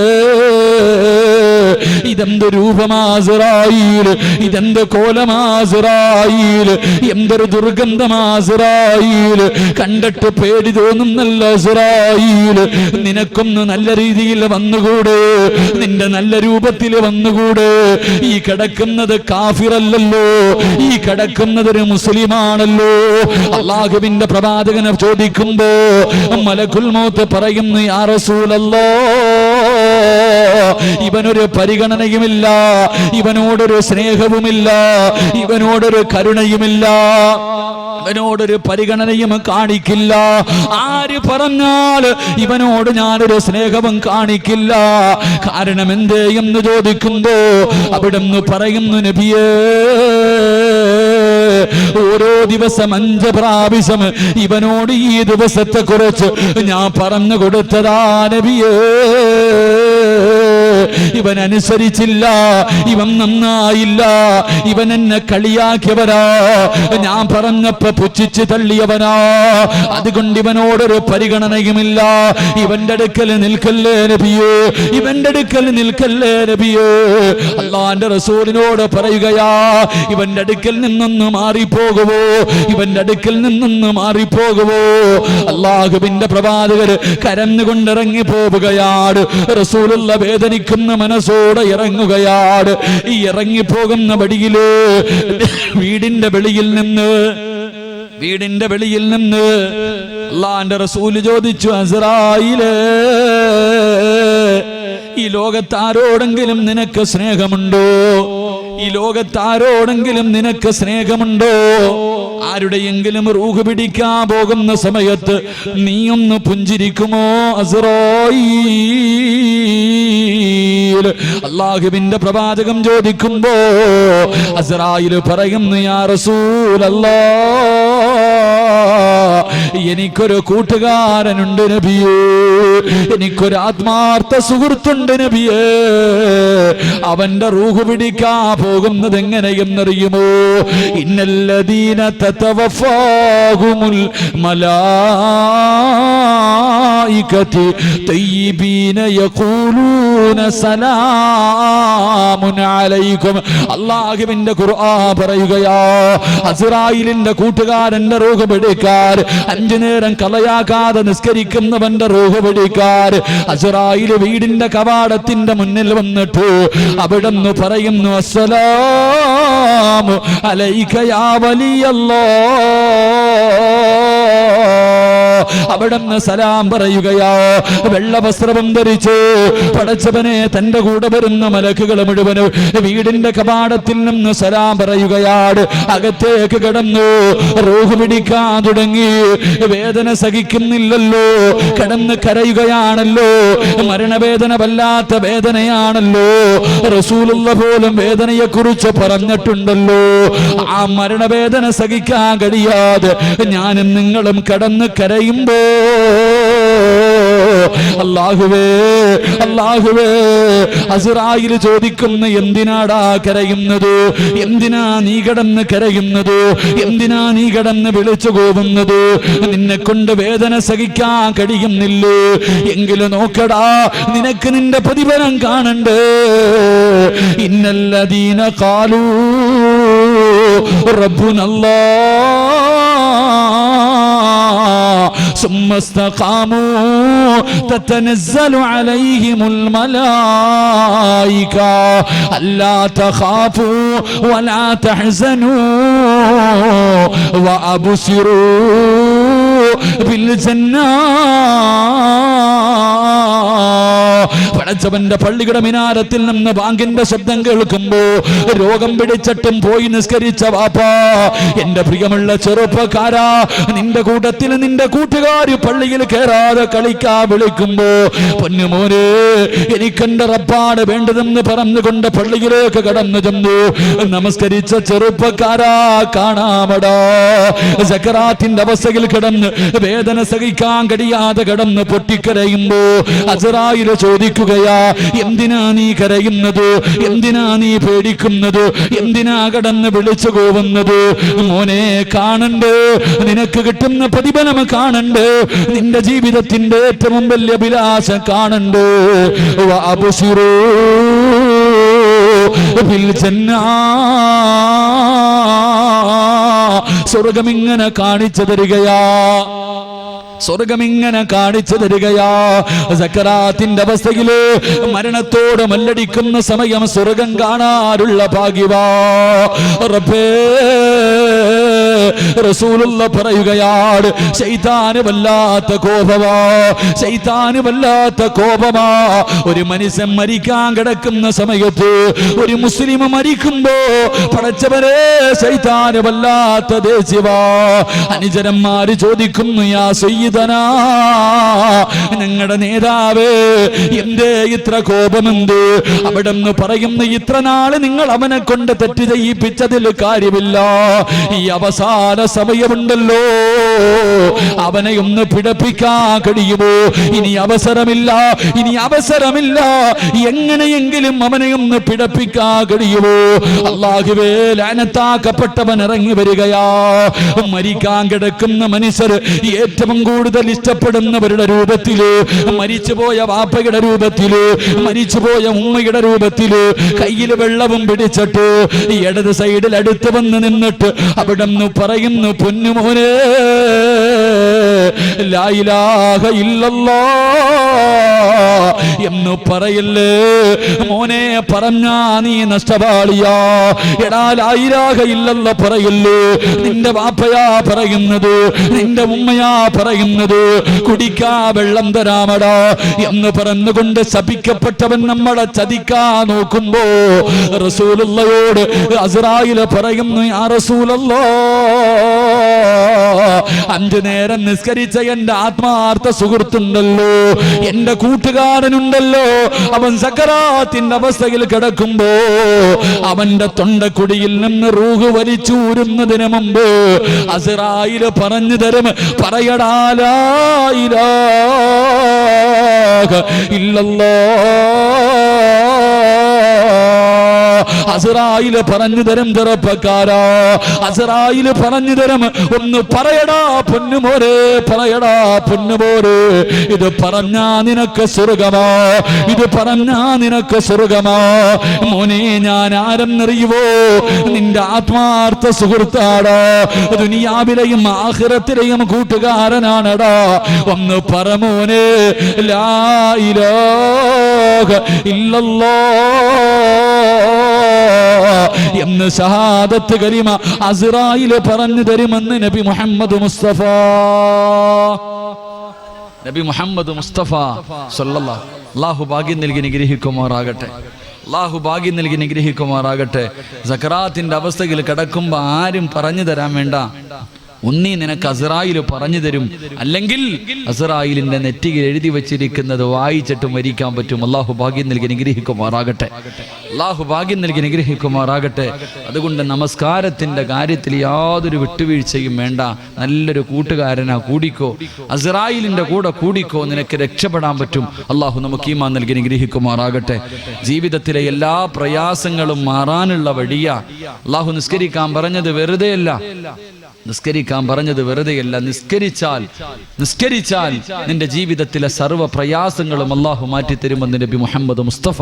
ഇതെന്ത് രൂപമാസ്റായീൽ, ഇതെന്ത് കോലമാസ്റായീൽ, എന്തൊരു ദുർഗന്ധമാസ്റായീൽ, കണ്ടിട്ട് പേടി തോന്നുന്നല്ല അസ്റായീൽ. നിനക്കൊന്ന് നല്ല രീതിയിൽ വന്നുകൂടെ, നിന്റെ നല്ല രൂപത്തിൽ വന്നുകൂടെ. ഈ കിടക്കുന്നത് കാഫിറല്ലല്ലോ, ഈ കിടക്കുന്നത് ഒരു മുസ്ലിമാണല്ലോ. അല്ലാഹുവിന്റെ പ്രവാചകനെ ചോദിക്കുമ്പോ മലക്കുൽ മൗത്ത് പറയുന്നു, യാ റസൂലല്ലാഹ്, ഇവനൊരു പരിഗണനയുമില്ല, ഇവനോടൊരു സ്നേഹവുമില്ല, ഇവനോടൊരു കരുണയുമില്ല, ഇവനോടൊരു പരിഗണനയും കാണിക്കില്ല. ആര് പറഞ്ഞാൽ ഇവനോട് ഞാനൊരു സ്നേഹവും കാണിക്കില്ല. കാരണം എന്തേ എന്ന് ചോദിക്കുമ്പോ അവിടുന്ന് പറയുന്നു, നബിയേ, ഓരോ ദിവസം 5 പ്രാവശ്യം ഇവനോട് ഈ ദിവസത്തെ കുറിച്ച് ഞാൻ പറഞ്ഞു കൊടുത്തതാ നബിയേ. ഇവൻ അനുസരിച്ചില്ല, ഇവൻ നന്നായില്ല, ഇവൻ എന്നെ കളിയാക്കിയവനാ, ഞാൻ പറഞ്ഞപ്പോ പുച്ഛിച്ച് തള്ളിയവനാ. അതുകൊണ്ട് ഇവനോടൊരു പരിഗണനയുമില്ല. ഇവന്റെ അടുക്കൽ നിൽക്കല്ലേ നബിയേ, ഇവന്റെ അടുക്കൽ നിൽക്കല്ലേ നബിയേ. അല്ലാഹുവിന്റെ റസൂലിനോട് പറയുകയാ, ഇവന്റെ അടുക്കൽ നിന്നൊന്ന് മാറിപ്പോകുവോ, ഇവന്റെ അടുക്കൽ നിന്നൊന്ന് മാറിപ്പോകുവോ. അല്ലാഹുവിന്റെ പ്രവാചകർ കരഞ്ഞുകൊണ്ടിറങ്ങി പോവുകയാണ്. റസൂലുള്ള വേദനിക്കുന്ന മനസ്സോടെ ഇറങ്ങുകയാണ്. ഈ ഇറങ്ങിപ്പോകുന്ന വഴിയില് വീടിന്റെ വെളിയിൽ നിന്ന് അല്ലാഹുവിന്റെ റസൂല് ചോദിച്ചു, അസ്റായീലേ, ഈ ലോകത്താരോടെങ്കിലും നിനക്ക് സ്നേഹമുണ്ടോ? ഈ ലോകത്താരോടെങ്കിലും നിനക്ക് സ്നേഹമുണ്ടോ? ആരുടെയെങ്കിലും റൂഹ് പിടിക്കാൻ പോകുന്ന സമയത്ത് നീയൊന്ന് പുഞ്ചിരിക്കുമോ അസ്റായീൽ? അല്ലാഹുവിന്റെ പ്രവാചകം ചോദിക്കുമ്പോ അസ്റായീൽ പറയുന്നു, യാ റസൂലല്ലാഹ്, എനിക്കൊരു കൂട്ടുകാരനുണ്ട് നബിയേ, എനിക്കൊരു ആത്മാർത്ഥ സുഹൃത്തുണ്ട് നബിയേ. അവന്റെ റൂഹ് പിടിക്കാൻ പോകുന്നത് എങ്ങനെയെന്നറിയുമോ? ഇന്നല്ലദീന തതവഫാഹുമുൽ മലായികതു തയ്യിബീന യഖൂലൂന സലാമുൻ അലൈക്കും. അല്ലാഹുവിന്റെ ഖുർആൻ പറയുകയാ, അസ്റായീലിന്റെ കൂട്ടുകാരന്റെ റൂഹ് പിടിക്കാൻ 5 നേരം കളയാകാതെ നിസ്കരിക്കുന്നവന്റെ റൂഹ് പിടിക്കാൻ അസ്റായീൽ വീടിന്റെ കവാടത്തിന്റെ മുന്നിൽ വന്നിട്ട് അവിടുന്ന് പറയുന്നു, അസ്സലാമു അലൈക യാ വലിയല്ലാഹ്, അവിടുന്ന് സലാം പറയുകയാ. വെള്ള വസ്ത്രവും ധരിച്ചു പടച്ചവനെ തന്റെ കൂടെ വരുന്ന മലക്കുകൾ മുഴുവനും വീടിന്റെ കവാടത്തിൽ നിന്ന് സലാം പറയുകയാണ്. അകത്തേക്ക് കടന്നു. റൂഹ് പിടിക്കാൻ തുടങ്ങി. വേദന സഹിക്കുന്നില്ലല്ലോ, കിടന്ന് കരയുകയാണല്ലോ. മരണവേദന വല്ലാത്ത വേദനയാണല്ലോ. റസൂലുള്ള പോലും വേദനയെ കുറിച്ച് പറഞ്ഞിട്ടുണ്ടല്ലോ. ആ മരണവേദന സഹിക്കാൻ കഴിയാതെ ഞാനും നിങ്ങളും കടന്ന് കരയുമ്പോ അല്ലാഹുവേ അല്ലാഹുവേ അസ്റായിൽ ചോദിക്കുന്ന എന്തിനാടാ കരയുന്നത്? എന്തിനാ നീ കിടന്ന് കരയുന്നത്? എന്തിനാ നീ കിടന്ന് വിളിച്ചു പോകുന്നത്? നിന്നെ കൊണ്ട് വേദന സഹിക്കാൻ കഴിയുന്നില്ലേ? എങ്കിലും നോക്കടാ, നിനക്ക് നിന്റെ പ്രതിഫലം കാണണ്ടേ. ഇന്നല്ലദീന ഖാലൂ റബ്ബുനല്ലാഹ് ثم استقاموا تتنزل عليهم الملائكة ألا تخافوا ولا تحزنوا وأبشروا بالجنة. പടച്ചവന്റെ പള്ളിയുടെ മിനാരത്തിൽ നിന്ന് ബാങ്കിന്റെ ശബ്ദം കേൾക്കുമ്പോ രോഗം പിടിച്ചിട്ടും പോയി നിസ്കരിച്ച വാപ്പാ, എന്റെ പ്രിയമുള്ള ചെറുപ്പക്കാരാ, നിന്റെ കൂട്ടത്തിൽ നിന്റെ കൂട്ടുകാർ പള്ളിയിൽ കയറാതെ കളിക്കാ വിളിക്കുമ്പോ പൊന്നുമോനെ എനിക്കെന്റെ റബ്ബാണ് വേണ്ടതെന്ന് പറഞ്ഞുകൊണ്ട് പള്ളിയിലേക്ക് കടന്നു ചെന്നു നമസ്കരിച്ച ചെറുപ്പക്കാരാ കാണാമടാ. സക്കറാത്തിന്റെ അവസ്ഥയിൽ കിടന്ന് വേദന സഹിക്കാൻ കഴിയാതെ കിടന്ന് പൊട്ടിക്കരയുമ്പോ അസ്റായിൽ ചോദിക്കുകയാ, എന്തിനാ നീ കരയുന്നത്? എന്തിനാ നീ പേടിക്കുന്നത്? എന്തിനാ കടന്ന് വിളിച്ചു പോകുന്നത്? മോനെ കാണണ്ട്, നിനക്ക് കിട്ടുന്ന പ്രതിഫലം കാണണ്ട്, നിന്റെ ജീവിതത്തിന്റെ ഏറ്റവും വലിയ അഭിലാഷം കാണണ്ട്. വഅബ്ശിറൂ ബിൽ ജന്നാ, സ്വർഗമിങ്ങനെ കാണിച്ചു തരികയാ, സ്വർഗമിങ്ങനെ കാണിച്ചു തരികയാ. സക്കറാത്തിന്റെ അവസ്ഥയില് മരണത്തോട് മല്ലടിക്കുന്ന സമയം സ്വർഗം കാണാനുള്ള ഭാഗ്യവാ. റബ്ബേ, റസൂലുള്ള പറയുകയാണ്, ശൈത്താന് വല്ലാത്ത കോപമാ, ശൈത്താന് വല്ലാത്ത കോപമാ. ഒരു മനുഷ്യൻ മരിക്കാൻ കിടക്കുന്ന സമയത്ത് ഒരു മുസ്ലിം മരിക്കുമ്പോ പടച്ചവരെ ശൈത്താന് വല്ലാത്ത ദേഷ്യവാ. അനുചരന്മാര് ചോദിക്കുന്നു, യാ സയ്യിദനാ, ഞങ്ങളുടെ നേതാവേ, എന്തേ ഇത്ര കോപമെന്ത്? അവിടെന്ന് പറയുന്നു, ഇത്ര നാള് നിങ്ങൾ അവനെ കൊണ്ട് തെറ്റ് ചെയ്യിപ്പിച്ചതിൽ കാര്യമില്ല. ഈ അവസാന സമയമുണ്ടല്ലോ, അവനെ ഒന്ന് പിടപ്പിക്കാൻ കഴിയുമോ? ഇനി അവസരമില്ല, ഇനി അവസരമില്ല. എങ്ങനെയെങ്കിലും അവനെ ഒന്ന് പിടപ്പിക്കാൻ കഴിയുമോ? അല്ലാഹുവേ, ലഅനത്താക്കപ്പെട്ടവൻ ഇറങ്ങി വരികയാ. മരിക്കാൻ കിടക്കുന്ന മനുഷ്യർ ഏറ്റവും കൂടുതൽ ഇഷ്ടപ്പെടുന്നവരുടെ രൂപത്തില്, മരിച്ചുപോയ വാപ്പയുടെ രൂപത്തില്, മരിച്ചുപോയ ഉമ്മയുടെ രൂപത്തില്, കയ്യിൽ വെള്ളവും പിടിച്ചിട്ട് ഇടത് സൈഡിൽ അടുത്ത് വന്ന് നിന്നിട്ട് അവിടെ നിന്ന് പറയുന്നു, പൊന്നുമോനെ ലാ ഇലാഹ ഇല്ലല്ലാഹ് എന്ന് പറയല്ലേ മോനെ, പറഞ്ഞാ നീ നഷ്ടപാളിയാ. എടാ, ലാ ഇലാഹ ഇല്ലല്ലാഹ് പറയല്ലേ. നിന്റെ വാപ്പയാ പറയുന്നത്, നിന്റെ ഉമ്മയാ പറയുന്നത്, കുടിക്കാ വെള്ളം തരാമടാ എന്ന് പറഞ്ഞുകൊണ്ട് ശപിക്കപ്പെട്ടവൻ നമ്മളെ ചതിക്കാൻ നോക്കുമ്പോ റസൂലുള്ളയോട് അസ്റായിൽ പറയുന്നു, യാ റസൂലല്ലാഹ്, 5 നേരം നിസ്കരിച്ച എന്റെ ആത്മാർത്ഥ സുഹൃത്തുണ്ടല്ലോ, എന്റെ കൂട്ടുകാരനുണ്ടല്ലോ, അവൻ സക്കറാത്തിന്റെ അവസ്ഥയിൽ കിടക്കുമ്പോ അവന്റെ തൊണ്ടക്കുടിയിൽ നിന്ന് റൂഹ് വലിച്ചൂരുന്നതിന് മുമ്പ് അസ്റായിൽ പറഞ്ഞു തരും, പറയടാ ലാ ഇലാഹ ഇല്ലല്ലാഹ്. അസ്റായിൽ പറഞ്ഞു തരും, ചെറുപ്പക്കാരാ, അസ്റായിൽ പറഞ്ഞു തരും, ഒന്ന് പറയടാ പൊന്നുമോരെ, പറയടാ പൊന്നുമോരെ, ഇത് പറഞ്ഞാ നിനക്ക് സ്വർഗമാ, ഇത് പറഞ്ഞാ നിനക്ക് സ്വർഗമാ. മോനെ, ഞാൻ ആരെന്നറിയുവോ? നിന്റെ ആത്മാർത്ഥ സുഹൃത്താടാ, ദുനിയാവിലെയും ആഖിറത്തിലെയും കൂട്ടുകാരനാണടാ. ഒന്ന് പറ മോനെ, ലാ ഇലാഹ ഇല്ലല്ലാഹ് എന്ന് ഷഹാദത്ത് കലിമ അസ്റായിൽ പറഞ്ഞു തരുമെന്ന് നബി മുഹമ്മദ് മുസ്തഫ. നബി മുഹമ്മദ് മുസ്തഫ സല്ലല്ലാഹു അല്ലാഹു ഭാഗ്യം നൽകി നിഗ്രഹിക്കുമാറാകട്ടെ. അല്ലാഹു ഭാഗ്യം നൽകി നിഗ്രഹിക്കുമാറാകട്ടെ. സക്കറാത്തിന്റെ അവസ്ഥയിൽ കിടക്കുമ്പോൾ ആരും പറഞ്ഞു തരാൻ വേണ്ട. ഒന്നീ നിനക്ക് അസ്റായിൽ പറഞ്ഞു തരും, അല്ലെങ്കിൽ അസ്റായിലിന്റെ നെറ്റിയിൽ എഴുതി വെച്ചിരിക്കുന്നത് വായിച്ചിട്ട് മരിക്കാൻ പറ്റും. അല്ലാഹു ഭാഗ്യം നൽകി നിഗ്രഹിക്കുമാറാകട്ടെ. അല്ലാഹു ഭാഗ്യം നൽകി നിഗ്രഹിക്കുമാറാകട്ടെ. അതുകൊണ്ട് നമസ്കാരത്തിന്റെ കാര്യത്തിൽ യാതൊരു വിട്ടുവീഴ്ചയും വേണ്ട. നല്ലൊരു കൂട്ടുകാരനാ, കൂടിക്കോ, അസ്റായിലിന്റെ കൂടെ കൂടിക്കോ, നിനക്ക് രക്ഷപ്പെടാൻ പറ്റും. അല്ലാഹു നമുക്ക് ഈമാൻ നൽകി നിഗ്രഹിക്കുമാറാകട്ടെ. ജീവിതത്തിലെ എല്ലാ പ്രയാസങ്ങളും മാറാനുള്ള വഴിയാ. അല്ലാഹു നിസ്കരിക്കാൻ പറഞ്ഞത് വെറുതെയല്ല, നിസ്കരിക്കാൻ പറഞ്ഞത് വെറുതെയല്ല. നിസ്കരിച്ചാൽ നിന്റെ ജീവിതത്തിലെ സർവ്വ പ്രയാസങ്ങളും അല്ലാഹു മാറ്റിത്തരുമെന്ന് നബി മുഹമ്മദ് മുസ്തഫ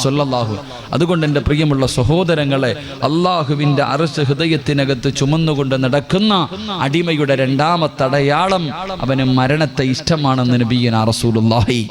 സല്ലല്ലാഹു. അതുകൊണ്ട് എൻ്റെ പ്രിയമുള്ള സഹോദരങ്ങളെ, അല്ലാഹുവിൻ്റെ അർശ് ഹൃദയത്തിനകത്ത് ചുമന്നുകൊണ്ട് നടക്കുന്ന അടിമയുടെ രണ്ടാമത്തെ അടയാളം അവന് മരണത്തെ ഇഷ്ടമാണെന്ന് നബിയനാ റസൂലുള്ളാഹി.